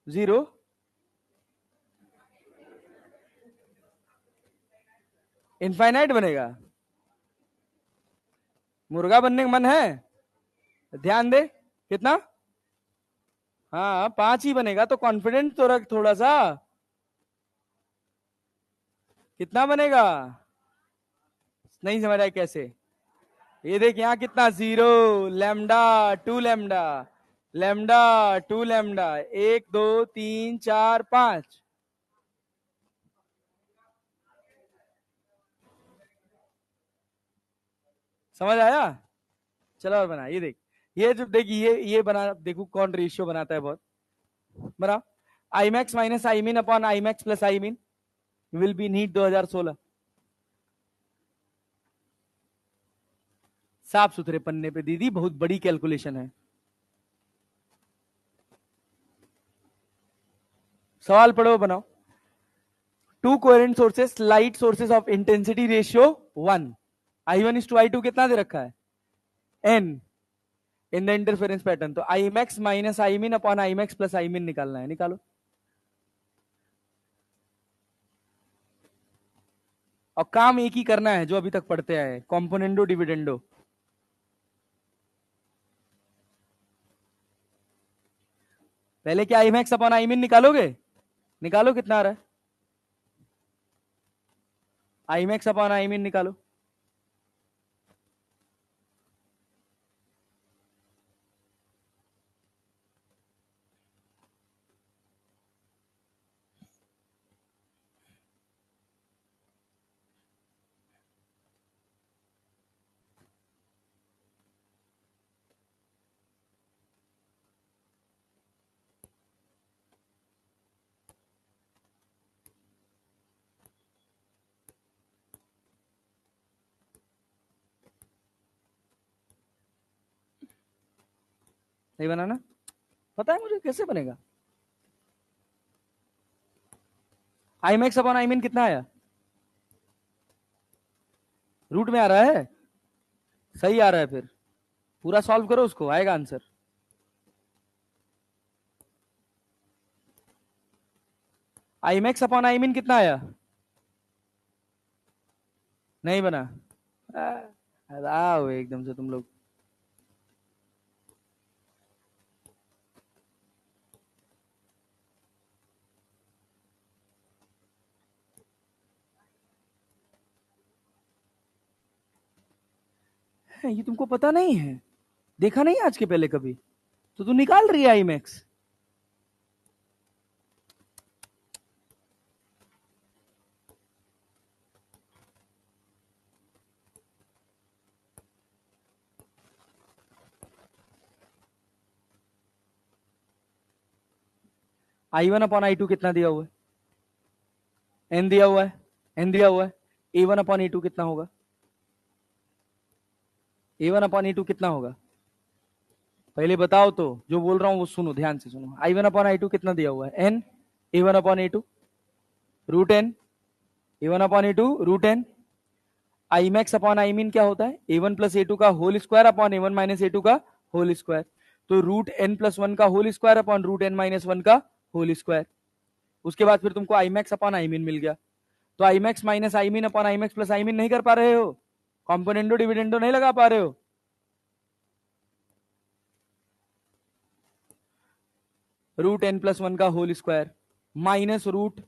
0. इनफाइनाइट बनेगा. मुर्गा बनने का मन है? ध्यान दे. कितना? हाँ 5 ही बनेगा. तो कॉन्फिडेंट तो रख थोड़ा सा. कितना बनेगा? नहीं समझ आया कैसे? ये देख यहां कितना 0 लैम्डा 2 लैम्डा लैम्डा 2 लैम्डा 1 2 3 4 5. समझ आया? चलो और बना, ये देख, ये जो देख, ये बना, देखो कौन रेशियो बनाता है बहुत। बना, I max minus I min upon I max plus I min will be NEET 2016। साफ सुथरे पन्ने पे दीदी, बहुत बड़ी कैलकुलेशन है। सवाल पढ़ो, बनाओ। Two coherent sources, light sources of intensity ratio 1, I1:I2 कितना दे रखा है? n in the interference pattern. तो I max minus I min upon I max plus I min निकालना है, निकालो। और काम एक ही करना है जो अभी तक पढ़ते आए, कॉम्पोनेंडो डिविडेंडो। पहले क्या आई मैक्स अपॉन आई मीन निकालोगे? निकालो, कितना आ रहा है? आई मैक्स अपॉन आई मीन निकालो। नहीं बनाना? पता है मुझे कैसे बनेगा। आई मैक्स अपॉन आई मीन कितना आया? रूट में आ रहा है, सही आ रहा है। फिर पूरा सॉल्व करो उसको, आएगा answer. I max upon I mean कितना आया? नहीं बना? आओ एकदम से तुम लोग। ये तुमको पता नहीं है, देखा नहीं आज के पहले कभी? तो तू निकाल रही है आई मैक्स। I1/I2 कितना दिया हुआ है? n दिया हुआ है, n दिया हुआ है। A1/A2 कितना होगा? A1/A2 कितना होगा? पहले बताओ तो, जो बोल रहा हूं वो सुनो, ध्यान से सुनो। I1/I2 कितना दिया हुआ है? n A1/A2 root n, A1/A2 root n। I max upon I min क्या होता है? A1 प्लस A2 का whole square upon A1 minus A2 का होल स्क्वायर। तो रूट n प्लस वन का whole square upon root n minus one का whole square. उसके बाद फिर तुमको I max upon I min मिल गया। तो I max minus I min upon I max plus I min नहीं कर पा रहे हो? कॉम्पोनेंडो डिविडेंडो नहीं लगा पा रहे हो? रूट n प्लस वन का whole square minus root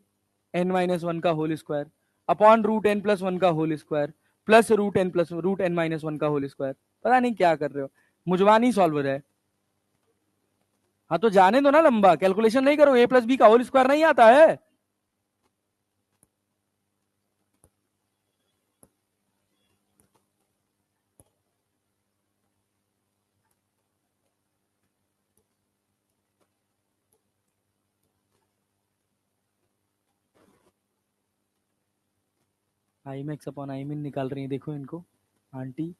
n minus one का whole square upon root n plus one का whole square plus root n plus root n minus one का होल स्क्वायर। पता नहीं क्या कर रहे हो, मुझवानी सॉल्वर है। हाँ तो जाने दो ना, लंबा कैलकुलेशन नहीं करो, a प्लस बी का होल स्क्वायर नहीं आता है। आई मैक्स अपॉन आई मीन निकाल रही है, देखो इनको आंटी।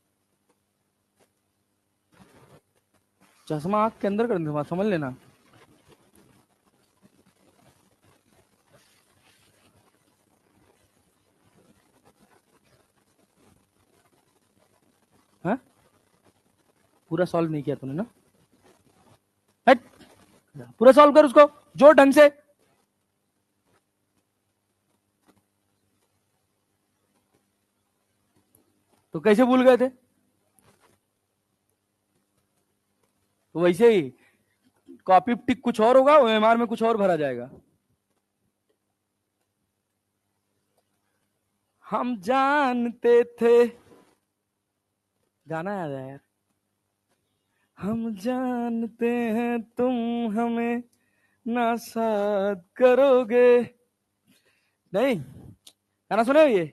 चश्मा आंख के अंदर कर दूंगा, समझ लेना। हाँ, पूरा सॉल्व नहीं किया तूने ना? हट, पूरा सॉल्व कर उसको, जोड़ ढंग से। तो कैसे भूल गए थे? तो वैसे ही कॉपी टिक कुछ और होगा, ओएमआर में कुछ और भरा जाएगा। हम जानते थे, गाना याद है यार। हम जानते हैं तुम हमें ना साथ करोगे। नहीं, गाना सुने हो ये?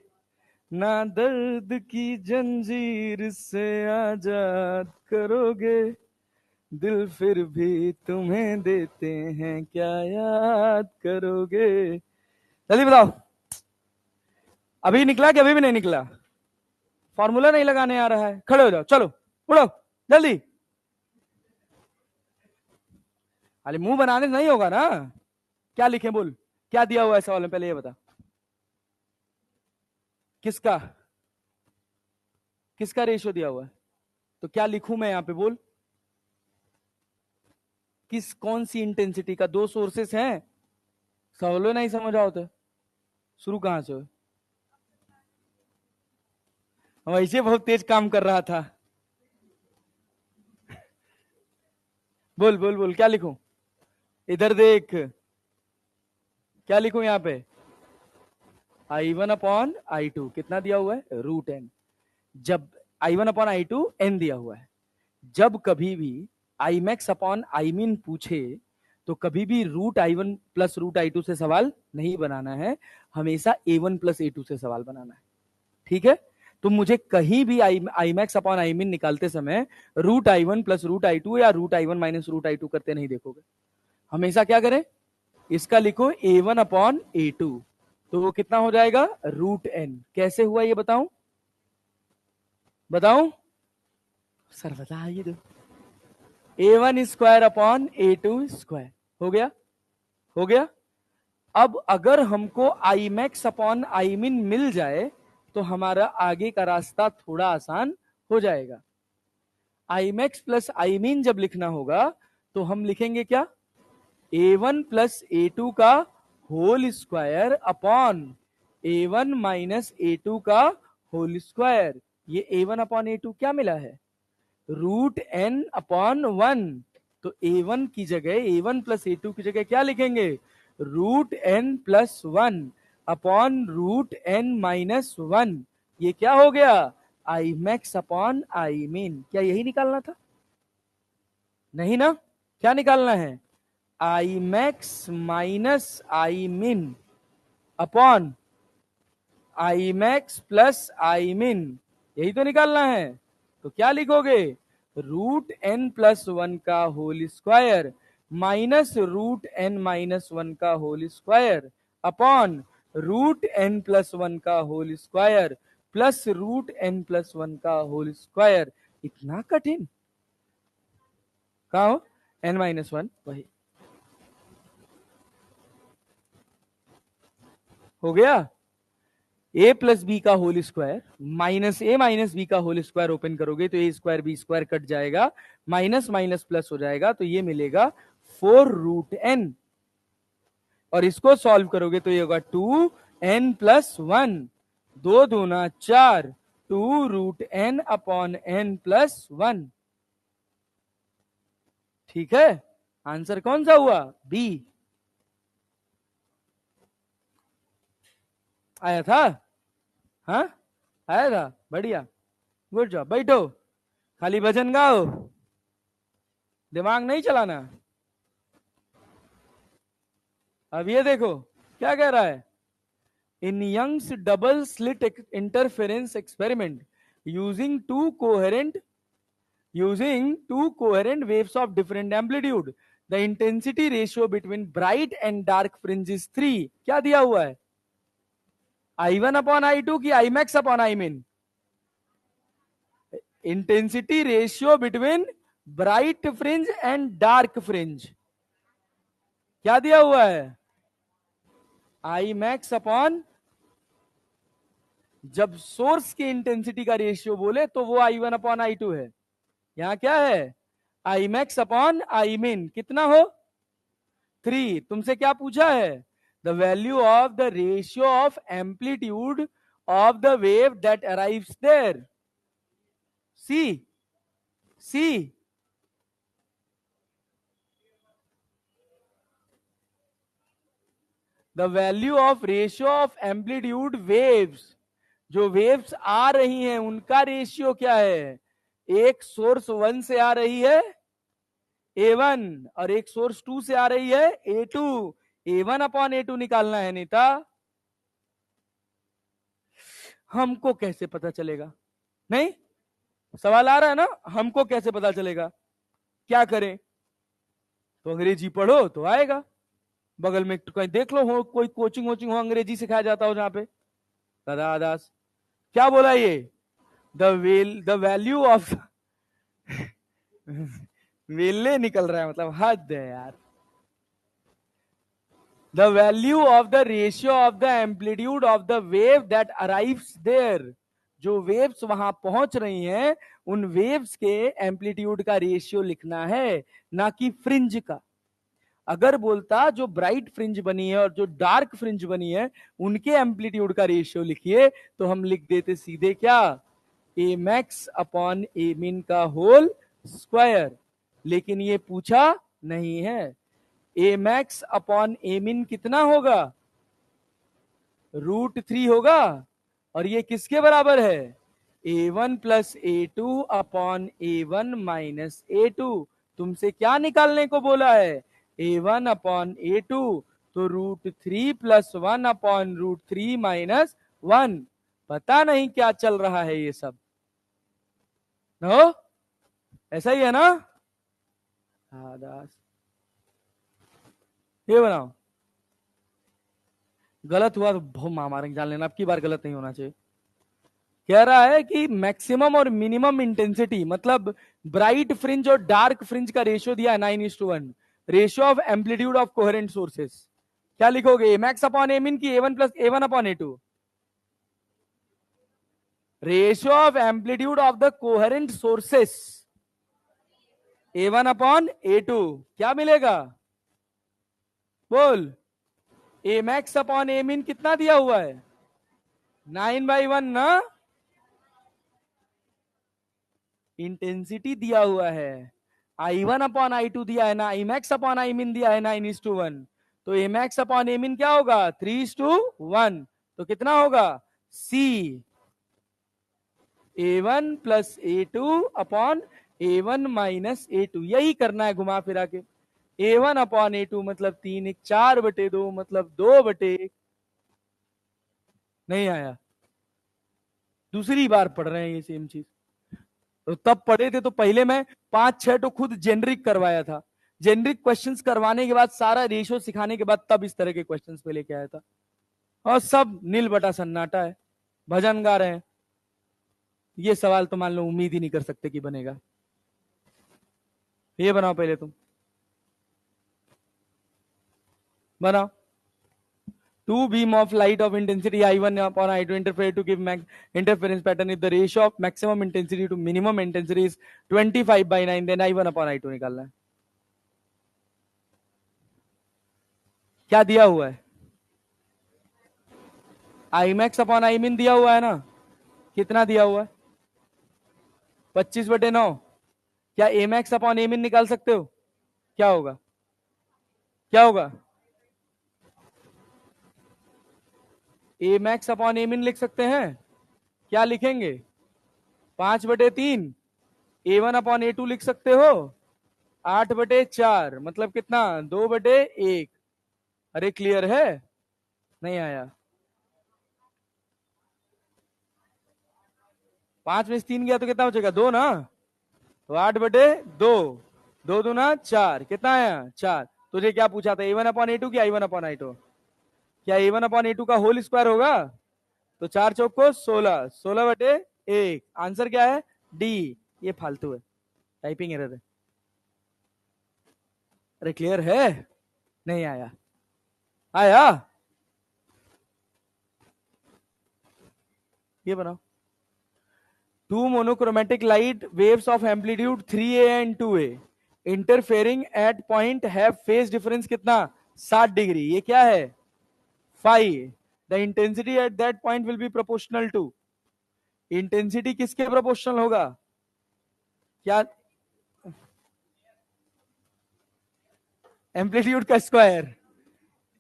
ना दर्द की जंजीर से आजाद करोगे, दिल फिर भी तुम्हें देते हैं, क्या याद करोगे। जल्दी बताओ, अभी निकला कि अभी भी नहीं निकला? फॉर्मूला नहीं लगाने आ रहा है, खड़े हो जाओ, चलो उड़ो जल्दी। अरे मुंह बनाने से नहीं होगा ना। क्या लिखे बोल, क्या दिया हुआ है सवाल में, पहले ये बता। किसका किसका रेशियो दिया हुआ है? तो क्या लिखूं मैं यहाँ पे बोल? किस कौन सी इंटेंसिटी का? दो सोर्सेस हैं, सवाल नहीं समझ आओ तो शुरू कहां से हो? वैसे बहुत तेज काम कर रहा था। बोल बोल बोल, क्या लिखूं? इधर देख, क्या लिखूं यहाँ पे? I1/I2 कितना दिया हुआ है? √n। जब I1/I2 n दिया हुआ है, जब कभी भी Imax/Imin पूछे तो कभी भी √I1 प्लस √I2 से सवाल नहीं बनाना है, हमेशा A1 प्लस A2 से सवाल बनाना है। ठीक है, तुम मुझे कहीं भी Imax/Imin निकालते समय √I1 प्लस √I2 या √I1 माइनस √I2 करते नहीं देखोगे। हमेशा क्या करें, इसका लिखो A1/A2, तो वो कितना हो जाएगा? √n। कैसे हुआ ये बताऊं? बताऊं सर, बताइए तो। A1²/A2²। हो गया, हो गया। अब अगर हमको Imax/Imin मिल जाए तो हमारा आगे का रास्ता थोड़ा आसान हो जाएगा। Imax प्लस Imin जब लिखना होगा तो हम लिखेंगे क्या? A1 प्लस A2 का whole square upon A1 minus A2 का होल स्क्वायर। ये A1/A2 क्या मिला है? √n/1। तो A1 की जगह, A1 प्लस A2 की जगह क्या लिखेंगे? √n+1 upon √n-1। ये क्या हो गया? Imax/Imin। क्या यही निकालना था? नहीं ना, क्या निकालना है? Imax minus Imin upon Imax plus Imin, यही तो निकालना है। तो क्या लिखोगे? √n+1 का होल स्क्वायर माइनस √n-1 का होल स्क्वायर अपॉन √n+1 का होल स्क्वायर प्लस √n+1 का होल स्क्वायर। इतना कठिन? कहा हो? n-1 वही हो गया। ए प्लस बी का होल स्क्वायर माइनस ए माइनस बी का होल स्क्वायर ओपन करोगे तो A²B² कट जाएगा, माइनस माइनस प्लस हो जाएगा, तो ये मिलेगा 4√n। और इसको सॉल्व करोगे तो ये होगा 2n+1, 2 दूना 4, 2√n/n+1। ठीक है, आंसर कौन सा हुआ? बी। आया था? हाँ आया था, बढ़िया, गुड जॉब। बैठो, खाली भजन गाओ, दिमाग नहीं चलाना। अब ये देखो क्या कह रहा है। In Young's double slit interference experiment using two coherent waves of different amplitude, the intensity ratio between bright and dark fringe is 3। क्या दिया हुआ है? I1/I2 की Imax/Imin? Intensity ratio between bright fringe and dark fringe क्या दिया हुआ है? Imax/, जब सोर्स की इंटेंसिटी का रेशियो बोले तो वो I1/I2 है। यहां क्या है? Imax/Imin कितना हो? 3। तुमसे क्या पूछा है? The value of the ratio of amplitude of the wave that arrives there. See see the value of ratio of amplitude waves, जो वेव्स आ रही हैं उनका रेशियो क्या है? एक सोर्स 1 से आ रही है A1 और एक सोर्स 2 से आ रही है A2। A1/A2 निकालना है नीता। हमको कैसे पता चलेगा? नहीं, सवाल आ रहा है ना, हमको कैसे पता चलेगा, क्या करें? तो अंग्रेजी पढ़ो तो आएगा। बगल में कहीं देख लो, हो कोई कोचिंग वोचिंग हो अंग्रेजी सिखाया जाता हो जहां पे। दादादास क्या बोला ये? द वैल्यू ऑफ वेले निकल रहा है, मतलब हद है यार। The value of the ratio of the amplitude of the wave that arrives there. जो वेव्स वहां पहुंच रही हैं, उन वेव्स के एम्पलीट्यूड का रेशियो लिखना है, ना कि फ्रिंज का। अगर बोलता जो ब्राइट फ्रिंज बनी है और जो डार्क फ्रिंज बनी है, उनके एम्पलीट्यूड का रेशियो लिखिए, तो हम लिख देते सीधे क्या, ए मैक्स अपॉन ए मिन का होल स्क्वायर। लेकिन ये पूछा नहीं है। ए मैक्स अपॉन ए मिन कितना होगा? √3 होगा। और ये किसके बराबर है? A1 plus A2 upon A1 minus A2। तुमसे क्या निकालने को बोला है? A1 upon A2। तो √3 प्लस 1 अपॉन √3 माइनस 1। पता नहीं क्या चल रहा है ये सब। नो, ऐसा ही है ना? हाँ दास, ये बनाओ। गलत हुआ तो बहुत मारेंगे, जान लेना, अब की बार गलत नहीं होना चाहिए। कह रहा है कि मैक्सिमम और मिनिमम इंटेंसिटी, मतलब ब्राइट फ्रिंज और डार्क फ्रिंज का रेशियो दिया है 9:1। Ratio of amplitude of coherent sources क्या लिखोगे? मैक्स अपॉन ए मिन की A1 plus A1 upon A2। Ratio of amplitude of the coherent sources A1 upon A2। क्या मिलेगा? बोल। ए मैक्स अपॉन ए मिन कितना दिया हुआ है? 9/1 ना। इंटेंसिटी दिया हुआ है। I1 अपॉन I2 दिया है ना, आई मैक्स अपॉन आई मिन दिया है 9:1। तो ए मैक्स अपॉन ए मिन क्या होगा? 3:1। तो कितना होगा? C A1 plus A2 upon A1 minus A2। यही करना है घुमा फिरा के। A1 अपॉन A2 मतलब 3 × 4/2 मतलब 2/1। नहीं आया? दूसरी बार पढ़ रहे हैं ये सेम चीज। तो तब पढ़े थे तो पहले मैं 5-6 तो खुद जेनरिक करवाया था। जेनरिक क्वेश्चंस करवाने के बाद, सारा रेशियो सिखाने के बाद, तब इस तरह के क्वेश्चंस पे लेके आया था। और सब नील बटा सन्नाटा है, भजन गा रहे हैं। ये सवाल तो मान लो उम्मीद ही नहीं कर सकते कि बनेगा। ये बनाओ पहले तुम, बनाओ। Two beam of light of intensity I1 upon I2 interfere to give interference pattern if the ratio of maximum intensity to minimum intensity is 25/9, then I1 upon I2 निकालना है। क्या दिया हुआ है? आई मैक्स अपॉन आई मिन दिया हुआ है ना। कितना दिया हुआ है? 25/9। क्या ए मैक्स अपॉन ए मिन निकाल सकते हो? क्या होगा? क्या होगा? ए मैक्स अपॉन ए मिन लिख सकते हैं। क्या लिखेंगे? 5/3। A1 अपॉन A2 लिख सकते हो 8/4, मतलब कितना? 2/1। अरे क्लियर है? नहीं आया? 5 में से 3 गया तो कितना बचेगा? 2 ना। तो 8/2। 2×2 = 4। कितना आया? 4। तुझे क्या पूछा था? A1 अपॉन A2 की I1 अपॉन I2? क्या A1 अपॉन A2 का होल स्क्वायर होगा? तो 4 चौक को 16, 16/1। आंसर क्या है? डी। ये फालतू है, टाइपिंग एरर है। अरे क्लियर है? नहीं आया? आया? ये बनाओ। Two monochromatic light waves of amplitude 3A and 2A interfering at point have phase difference कितना? 60 डिग्री। ये क्या है? phi। The intensity at that point will be proportional to। Intensity किसके प्रोपोर्शनल होगा? क्या? एम्पलीट्यूड का स्क्वायर।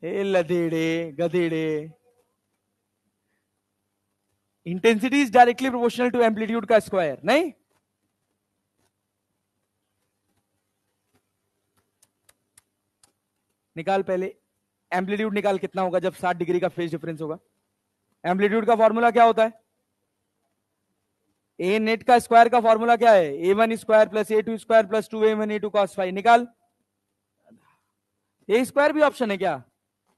ए लधेड़े गधेड़े। Intensity is directly proportional to amplitude का स्क्वायर, नहीं? निकाल पहले। एम्पलीट्यूड निकाल कितना होगा जब 60 डिग्री का फेज डिफरेंस होगा। एम्पलीट्यूड का फॉर्मूला क्या होता है? ए नेट का स्क्वायर का फॉर्मूला क्या है? A1 square plus A2 square plus 2A1 A2 cos five. निकाल। ए स्क्वायर भी ऑप्शन है क्या?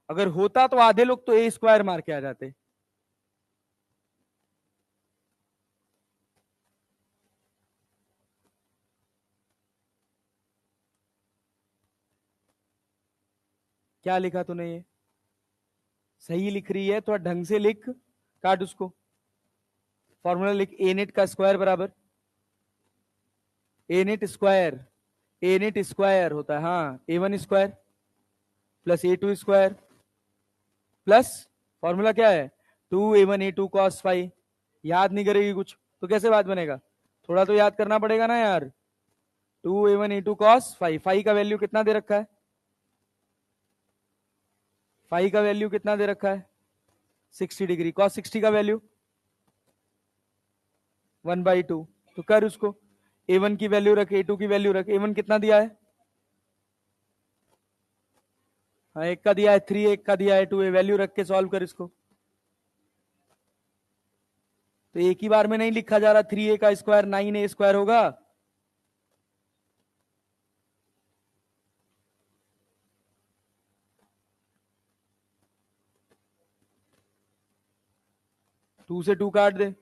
अगर होता तो आधे लोग तो ए स्क्वायर मार के आ जाते। क्या लिखा तूने? ये सही लिख रही है तो ढंग से लिख, काट उसको। फॉर्मूला लिख, ए नेट का स्क्वायर बराबर ए नेट स्क्वायर होता है, हाँ, A1 square plus A2 square plus formula क्या है? 2A1 A2 cos five. याद नहीं करेगी कुछ तो कैसे बात बनेगा? थोड़ा तो याद करना पड़ेगा ना यार। 2A1 A2 cos five. Five का वैल्यू कितना दे रखा है? फाइव का वैल्यू कितना दे रखा है? 60 डिग्री। cos 60 का वैल्यू 1/2। तो कर उसको, A1 की वैल्यू रख, A2 की वैल्यू रख। A1 कितना दिया है? हाँ, एक का दिया है 3, एक का दिया है 2। वैल्यू रख के सॉल्व कर इसको। तो एक ही बार में नहीं लिखा जा रहा। 3A का स्क्वायर 9A स्क्वायर होगा। टू से टू काट दे।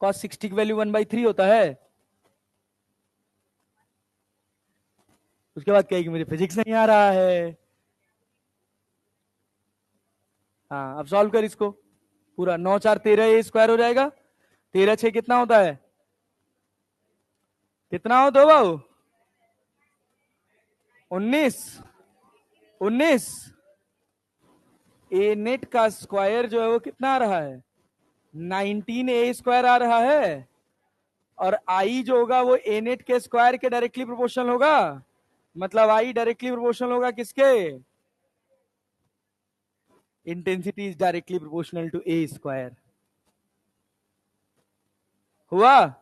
cos 60 की वैल्यू 1/3 होता है। उसके बाद कहेगी मुझे फिजिक्स नहीं आ रहा है। हाँ, अब सॉल्व कर इसको पूरा। 9 4 13 A स्क्वायर हो जाएगा। 13 6 कितना होता है? कितना हो दो बाबू? 19। 19। ए नेट का स्क्वायर जो है वो कितना आ रहा है? 19A स्क्वायर आ रहा है। और आई जो होगा वो ए नेट के स्क्वायर के डायरेक्टली प्रोपोर्शनल होगा। मतलब आई डायरेक्टली प्रोपोर्शनल होगा किसके? Intensity is directly proportional to A square. हुआ?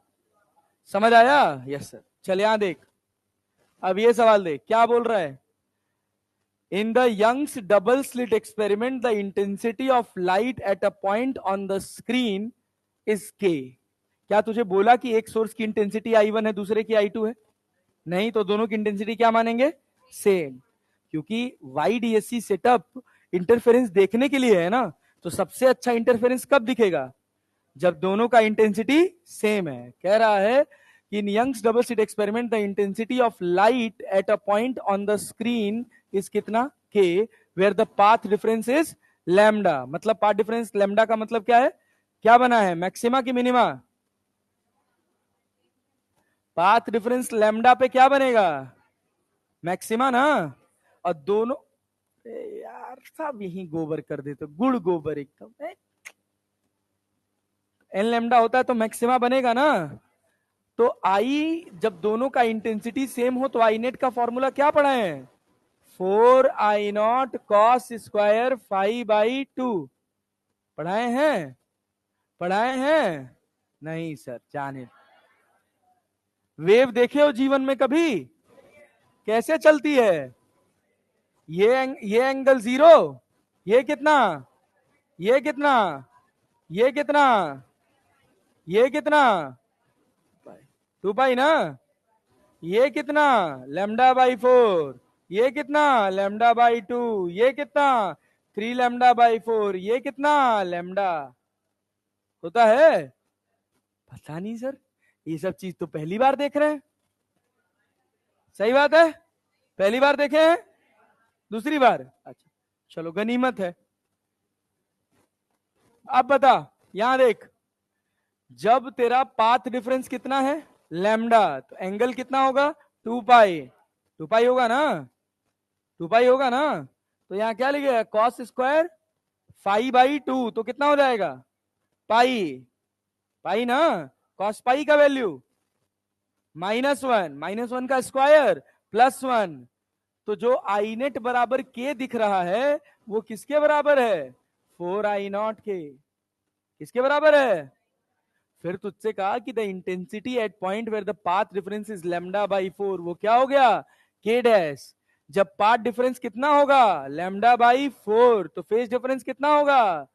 समझ आया? Yes sir. चल यहां देख, अब ये सवाल देख क्या बोल रहा है। In the Young's double slit experiment the intensity of light at a point on the screen is K. क्या तुझे बोला कि एक सोर्स की इंटेंसिटी I1 है, दूसरे की I2 है? नहीं, तो दोनों की इंटेंसिटी क्या मानेंगे? सेम। क्योंकि YDSC सेटअप इंटरफेरेंस देखने के लिए है ना। तो सबसे अच्छा इंटरफेरेंस कब दिखेगा? जब दोनों का इंटेंसिटी सेम है। कह रहा है कि in Young's double slit experiment the intensity of light at a point on the screen is कितना? K, where the path difference is lambda. मतलब पाथ डिफरेंस लैम्डा का मतलब क्या है? क्या बना है, मैक्सिमा की मिनिमा? पाथ डिफरेंस लैम्डा पे क्या बनेगा? मैक्सिमा ना। और दोनों, यार सब यही गोबर कर देते, गुड़ गोबर एकदम। एन लैम्डा होता है तो मैक्सिमा बनेगा ना। तो आई जब दोनों का इंटेंसिटी सेम हो तो आई नेट का फॉर्मूला क्या पढ़ा है? 4I0 cos square 5/2। पढ़ाए हैं? पढ़ाए हैं? नहीं सर, जाने। वेव देखे हो जीवन में कभी? कैसे चलती है? ये एंगल 0। ये कितना? ये कितना? ये कितना? ये कितना? 2 पाई ना। ये कितना? λ/4। ये कितना? λ/2। ये कितना? 3 λ/4। ये कितना? लैम्डा होता है। पता नहीं सर, ये सब चीज तो पहली बार देख रहे हैं। सही बात है, पहली बार देखे हैं। दूसरी बार? अच्छा, चलो गनीमत है। अब बता, यहां देख, जब तेरा पाथ डिफरेंस कितना है? लैम्डा, तो एंगल कितना होगा? 2 पाई। 2 पाई होगा ना? 2 पाई होगा ना? तो यहां क्या लिखेगा? कॉस स्क्वायर 5/2 तो कितना हो जाएगा? पाई। पाई ना। कॉस पाई का वैल्यू -1, -1 का स्क्वायर +1। तो जो आई नेट बराबर के दिख रहा है वो किसके बराबर है? 4I0 के। किसके बराबर है? फिर तुझसे कहा कि the intensity at point where the path difference is λ/4, वो क्या हो गया? के डैश। जब पाथ डिफरेंस कितना होगा? λ/4, तो फेज डिफरेंस कितना होगा?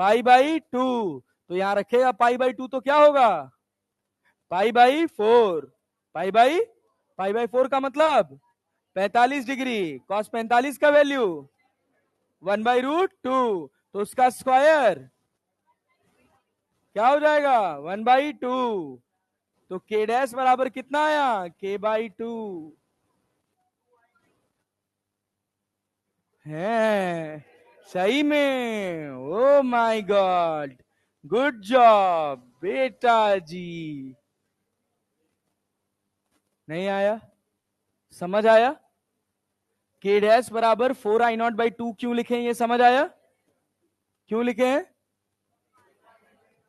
पाई बाई टू, तो यहां रखेगा पाई बाई टू, तो क्या होगा pi by four. Pi by four का मतलब 45 डिग्री, कॉस 45 का वैल्यू 1/√2, तो उसका स्क्वायर क्या हो जाएगा 1/2। तो के डैश बराबर कितना आया k/2 है। सही में, oh my God, good job बेटा जी। नहीं आया, समझ आया? के डैश बराबर 4i0/2 क्यों लिखे हैं, ये समझ आया क्यों लिखे हैं?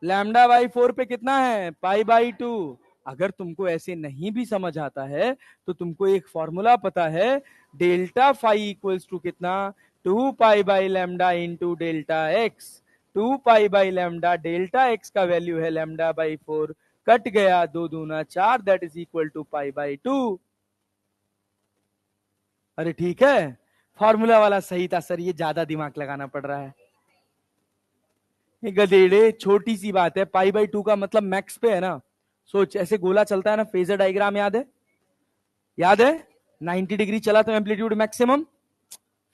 λ/4 पे कितना है π/2। अगर तुमको ऐसे नहीं भी समझ आता है तो तुमको एक फॉर्मूला पता है, डेल्टा फाई इक्वल्स टू कितना 2π/λ into delta x. 2π/λ, delta x का वैल्यू है λ/4, कट गया 2 दूना 4, दैट इज इक्वल टू π/2। अरे ठीक है, फॉर्मूला वाला सही था सर, ये ज्यादा दिमाग लगाना पड़ रहा है। ये गधेड़े, छोटी सी बात है, π/2 का मतलब मैक्स पे है ना। सोच, ऐसे गोला चलता है ना, फेजर डायग्राम याद है? याद है 90 डिग्री चला तो एम्पलीट्यूड मैक्सिमम,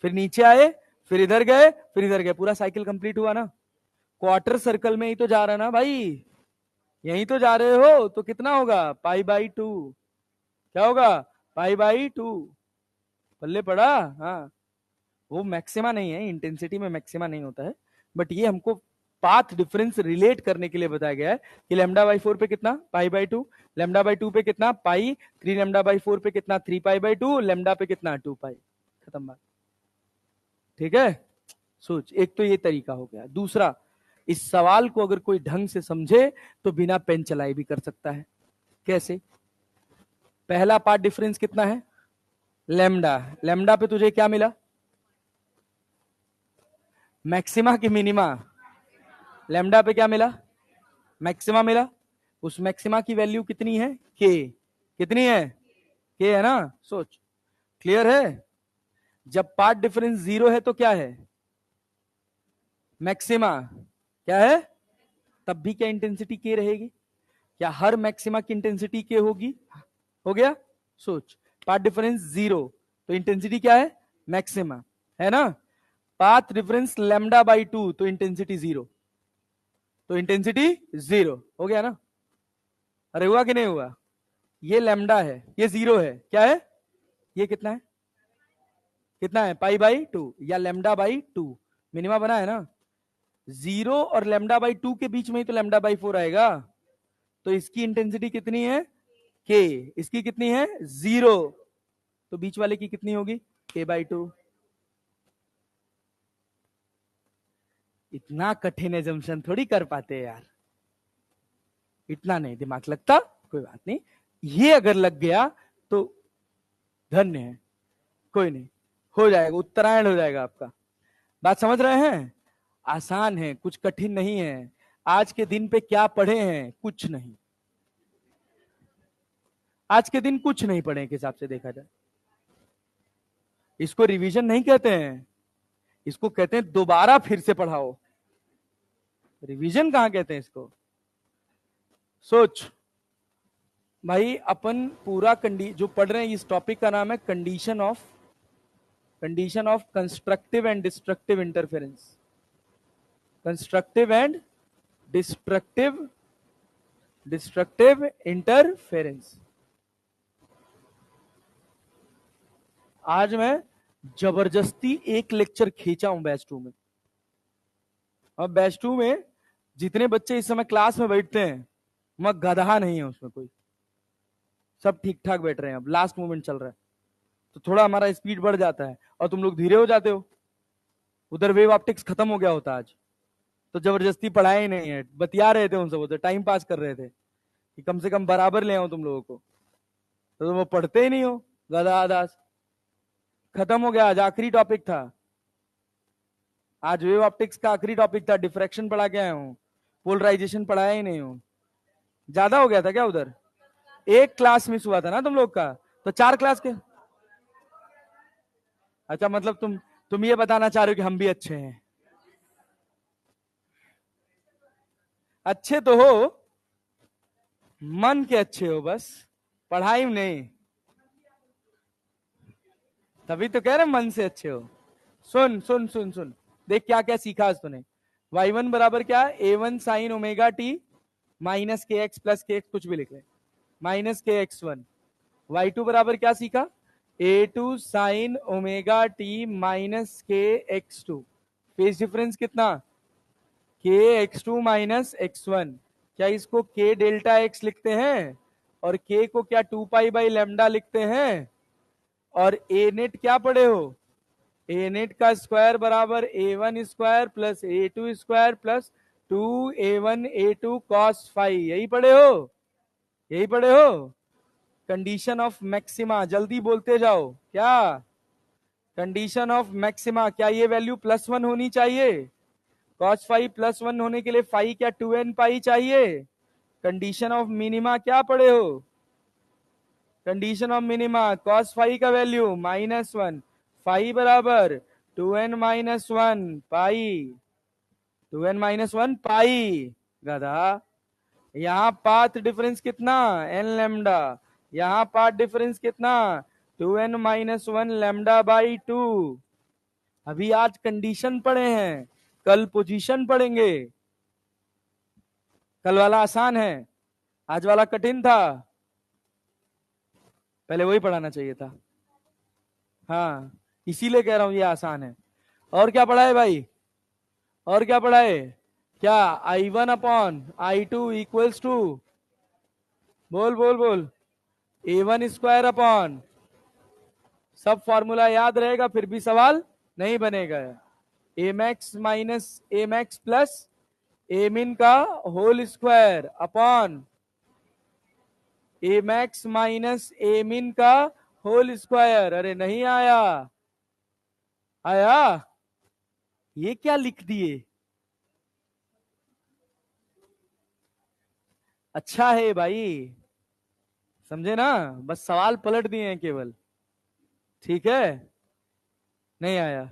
फिर नीचे आए, फिर इधर गए, फिर इधर गए, पूरा साइकिल कंप्लीट हुआ ना। क्वार्टर सर्कल में ही तो जा रहा है ना भाई, यही तो जा रहे हो, तो कितना होगा π/2। क्या होगा π/2, पल्ले पड़ा। हाँ, वो मैक्सिमा नहीं है, इंटेंसिटी में मैक्सिमा नहीं होता है, बट ये हमको पाथ डिफरेंस रिलेट करने के लिए बताया गया है कि λ/4 पे कितना π/2, λ/2 पे कितना पाई, 3λ/4 पे कितना 3π/2, लैम्डा पे कितना 2π, खत्म बात। ठीक है, सोच, एक तो ये तरीका हो गया। दूसरा, इस सवाल को अगर कोई ढंग से समझे तो बिना पेन चलाए भी कर सकता है। कैसे? पहला पार्ट डिफरेंस कितना है लैम्डा, लैम्डा पे तुझे क्या मिला, मैक्सिमा की मिनिमा, लैम्डा पे क्या मिला मैक्सिमा मिला। उस मैक्सिमा की वैल्यू कितनी है के, कितनी है के है ना। सोच, क्लियर है? जब पार्ट डिफरेंस 0 है तो क्या है मैक्सिमा, क्या है, तब भी क्या इंटेंसिटी के रहेगी? क्या हर मैक्सिमा की इंटेंसिटी के होगी? हो गया। सोच, पार्ट डिफरेंस 0 तो इंटेंसिटी क्या है मैक्सिमा, है ना। पाथ डिफरेंस λ/2 तो इंटेंसिटी 0, तो इंटेंसिटी 0 हो गया ना। अरे हुआ कि नहीं हुआ? ये लैम्डा है, ये 0 है, क्या है, ये कितना है, कितना है π/2 या λ/2, मिनिमा बना है ना। 0 और λ/2 के बीच में ही तो λ/4 आएगा, तो इसकी इंटेंसिटी कितनी है के, इसकी कितनी है 0, तो बीच वाले की कितनी होगी k/2। इतना कठिन एजम्पशन थोड़ी कर पाते यार, इतना नहीं दिमाग लगता, कोई बात नहीं, ये अगर लग गया तो धन्य है, कोई नहीं, हो जाएगा, उत्तरायण हो जाएगा आपका। बात समझ रहे हैं? आसान है, कुछ कठिन नहीं है। आज के दिन पे क्या पढ़े हैं, कुछ नहीं, आज के दिन कुछ नहीं पढ़े के हिसाब से देखा जाए। इसको रिवीजन नहीं कहते हैं, इसको कहते हैं दोबारा फिर से पढ़ाओ। रिवीजन कहां कहते हैं इसको। सोच भाई, अपन पूरा जो पढ़ रहे हैं, इस टॉपिक का नाम है condition of constructive and destructive interference. Constructive and destructive interference. आज मैं जबरदस्ती एक लेक्चर खींचा हूं बैच 2 में। अब बैच 2 में जितने बच्चे इस समय क्लास में बैठते हैं, मैं गधा नहीं है उसमें कोई, सब ठीक ठाक बैठ रहे हैं। अब लास्ट मोमेंट चल रहा है तो थोड़ा हमारा स्पीड बढ़ जाता है और तुम लोग धीरे हो जाते हो। उधर वेव ऑप्टिक्स खत्म हो गया होता आज, तो जबरदस्ती पढ़ाया ही नहीं है, बतिया रहे थे उनसे, वो तो टाइम पास कर रहे थे कि कम से कम बराबर ले आओ तुम लोगों को, तो वो पढ़ते ही नहीं हो, गधा दास। खत्म हो गया, आज आखिरी टॉपिक था, आज वेव ऑप्टिक्स का आखिरी टॉपिक था, डिफ्रैक्शन पढ़ा के आया हूँ, पोलराइजेशन पढ़ाया ही नहीं हूँ। ज्यादा हो गया था क्या उधर? एक क्लास मिस हुआ था ना तुम लोग का, तो 4 क्लास के। अच्छा, मतलब तुम ये बताना चाह रहे हो कि हम भी अच्छे हैं। अच्छे तो हो, मन के अच्छे हो, बस पढ़ाई में नहीं। तभी तो कह रहे मन से अच्छे हो। सुन सुन सुन सुन, देख क्या क्या सीखा आज तूने। y1 बराबर क्या, a1 sign omega t minus k x plus के एक्स, कुछ भी लिख ले, minus k x one. y2 बराबर क्या सीखा, a2 sine omega t minus k x two. Phase difference कितना, k x two minus x one. क्या इसको के डेल्टा एक्स लिखते हैं, और के को क्या 2 पाई बाई लेमडा लिखते हैं। और ए नेट क्या पढ़े हो, ए नेट का स्क्वायर बराबर a1 square plus a2 square plus 2a1 a2 cos five, यही पढ़े हो, यही पढ़े हो। कंडीशन ऑफ मैक्सिमा, जल्दी बोलते जाओ, क्या कंडीशन ऑफ मैक्सिमा, क्या ये वैल्यू +1 होनी चाहिए। कॉस फाइव +1 होने के लिए फाइव क्या 2n पाई चाहिए। कंडीशन ऑफ मिनिमा क्या पढ़े हो, condition of minima cos five का वैल्यू -1, फाइव बराबर 2n-1 पाई, 2n-1 पाई। गधा, यहां पाथ डिफरेंस कितना, n लैम्डा, यहां पाथ डिफरेंस कितना, 2n-1 λ/2। अभी आज कंडीशन पढ़े हैं, कल पोजीशन पढ़ेंगे। कल वाला आसान है, आज वाला कठिन था, पहले वही पढ़ाना चाहिए था। हाँ, इसीलिए कह रहा हूं ये आसान है। और क्या पढ़ा है भाई, और क्या पढ़ा है, क्या I1/I2 = बोल बोल बोल, a1 स्क्वायर अपॉन, सब फॉर्मूला याद रहेगा फिर भी सवाल नहीं बनेगा। ए मैक्स माइनस ए मैक्स प्लस ए मिन का होल स्क्वायर अपॉन ए मैक्स माइनस ए मिन का होल स्क्वायर। अरे नहीं आया, आया, ये क्या लिख दिए, अच्छा है भाई, समझे ना, बस सवाल पलट दिए हैं केवल, ठीक है। नहीं आया,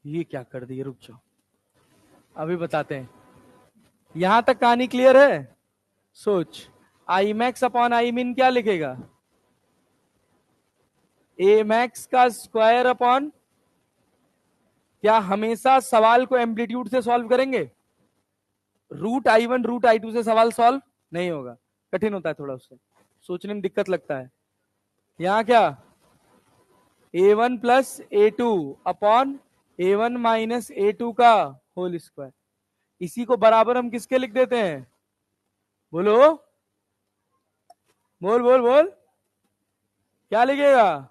ये क्या कर दिए, रुक जाओ अभी बताते हैं। यहां तक कहानी क्लियर है, सोच, आई मैक्स अपॉन आई मिन क्या लिखेगा, ए मैक्स का स्क्वायर अपॉन, क्या हमेशा सवाल को एम्पलीट्यूड से सॉल्व करेंगे, √I1 √I2 से सवाल सॉल्व नहीं होगा, कठिन होता है थोड़ा, उससे सोचने में दिक्कत लगता है। यहां क्या, a1 plus a2 upon a1 minus a2 का होल स्क्वायर। इसी को बराबर हम किसके लिख देते हैं, बोलो, बोल बोल बोल, क्या लिखेगा,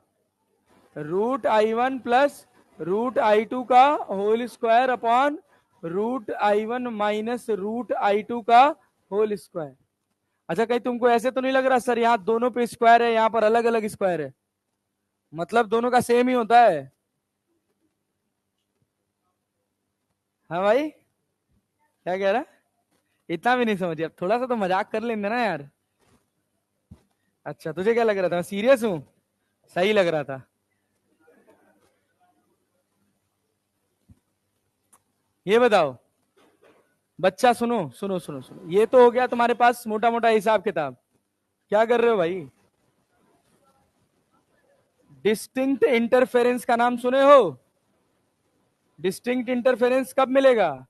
√I1 प्लस √I2 का whole square upon √I1 minus √I2 का होल स्क्वायर। अच्छा, कहीं तुमको ऐसे तो नहीं लग रहा सर यहाँ दोनों पे स्क्वायर है, यहाँ पर अलग अलग स्क्वायर है, मतलब दोनों का सेम ही होता है। हाँ भाई, क्या कह रहा, इतना भी नहीं समझे, अब थोड़ा सा तो मजाक कर लेंगे ना यार। अच्छा, तुझे क्या लग रहा था मैं सीरियस हूं, सही लग रहा था। ये बताओ बच्चा, सुनो सुनो सुनो सुनो, ये तो हो गया तुम्हारे पास मोटा मोटा हिसाब किताब, क्या कर रहे हो भाई, डिस्टिंक्ट इंटरफेरेंस का नाम सुने हो, डिस्टिंक्ट इंटरफेरेंस कब मिलेगा,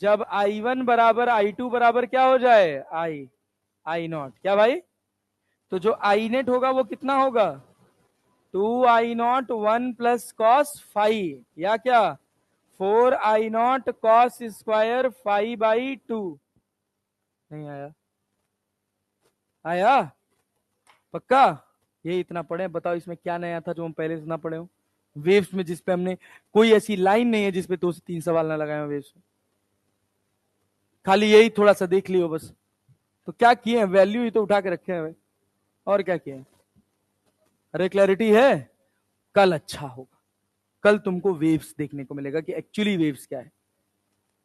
जब I1 बराबर I2 बराबर क्या हो जाए, आई नॉट, क्या भाई, तो जो आई नेट होगा वो कितना होगा, 2I0 1 प्लस कॉस फाइव, या क्या 4I0 कॉस स्क्वायर 5/2। नहीं आया, आया पक्का, ये इतना पढ़े, बताओ इसमें क्या नया था जो हम पहले से ना पढ़े हो। वेव्स में जिसपे हमने, कोई ऐसी लाइन नहीं है जिसपे 2 से 3 सवाल ना लगाए हो वेव्स में, खाली यही थोड़ा सा देख लियो बस। तो क्या किए हैं, वैल्यू ही तो उठा के रखे हैं भाई, और क्या किए हैं। अरे क्लैरिटी है, कल अच्छा होगा, कल तुमको वेव्स देखने को मिलेगा कि एक्चुअली वेव्स क्या है,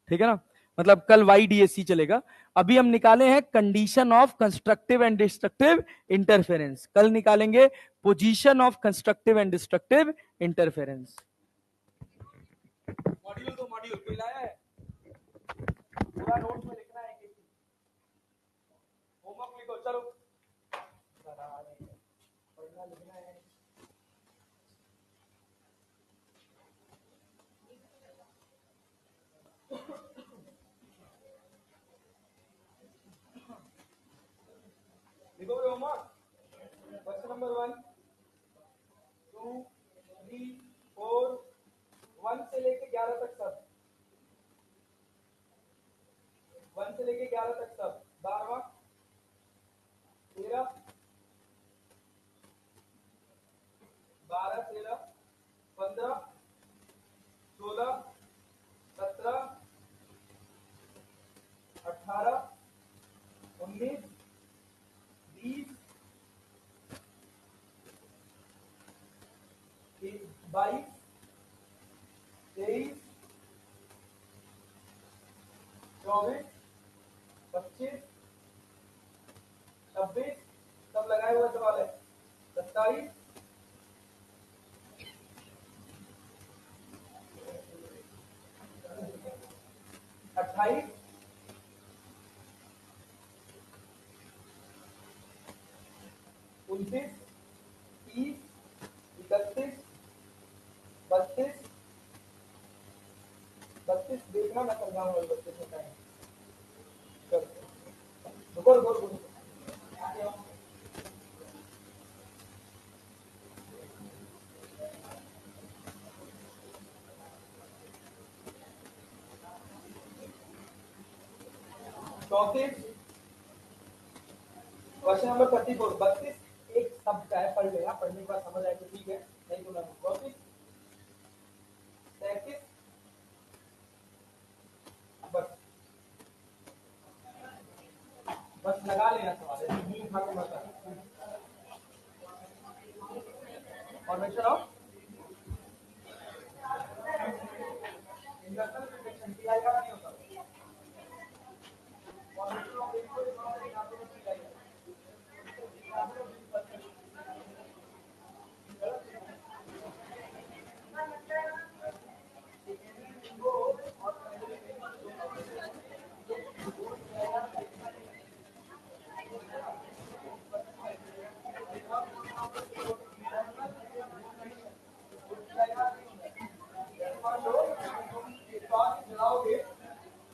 ठीक है ना, मतलब कल YDSC चलेगा। अभी हम निकाले हैं condition of constructive and destructive interference, कल निकालेंगे position of constructive and destructive interference. Module 2 module कोई लाया है, पूरा नोट में लिखना है। चलो पढ़ना लिखना है। देखो होमवर्क क्वेश्चन नंबर 1 2 3 4 1 से लेके 11 तक सब 1 से लेके 11 तक सब 12वां 13 12 13 15 16 17 18 19 20 22 23 24 25 26 सब लगाए हुए सवाल है 27 28 29 30 31 32 32 देखना मैं कर जाऊंगा 32 में टाइम रुको रुको रुको 34 क्वेश्चन नंबर 34 32 एक शब्द का है पढ़ लेगा पढ़ने के बाद समझ आए तो ठीक है नहीं तो नहीं 34 33 बस बस लगा लेना सवाल है नहीं उठा के मत फॉर्मेशन ऑफ इंडक्शन रिफ्लेक्शन की आएगा नहीं होता फॉर्मेशन ऑफ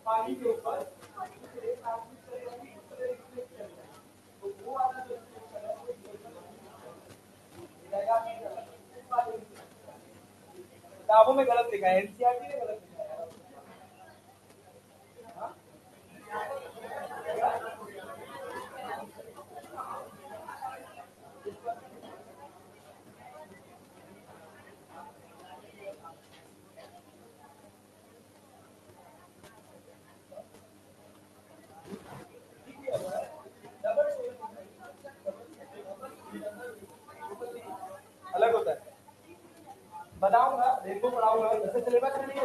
पानी के ऊपर किताबों में गलत लिखा है एनसीईआरटी ने गलत लिखा है अलग होता है बताऊंगा रेनबो पढ़ाऊंगा जैसे सिलेबस में नहीं है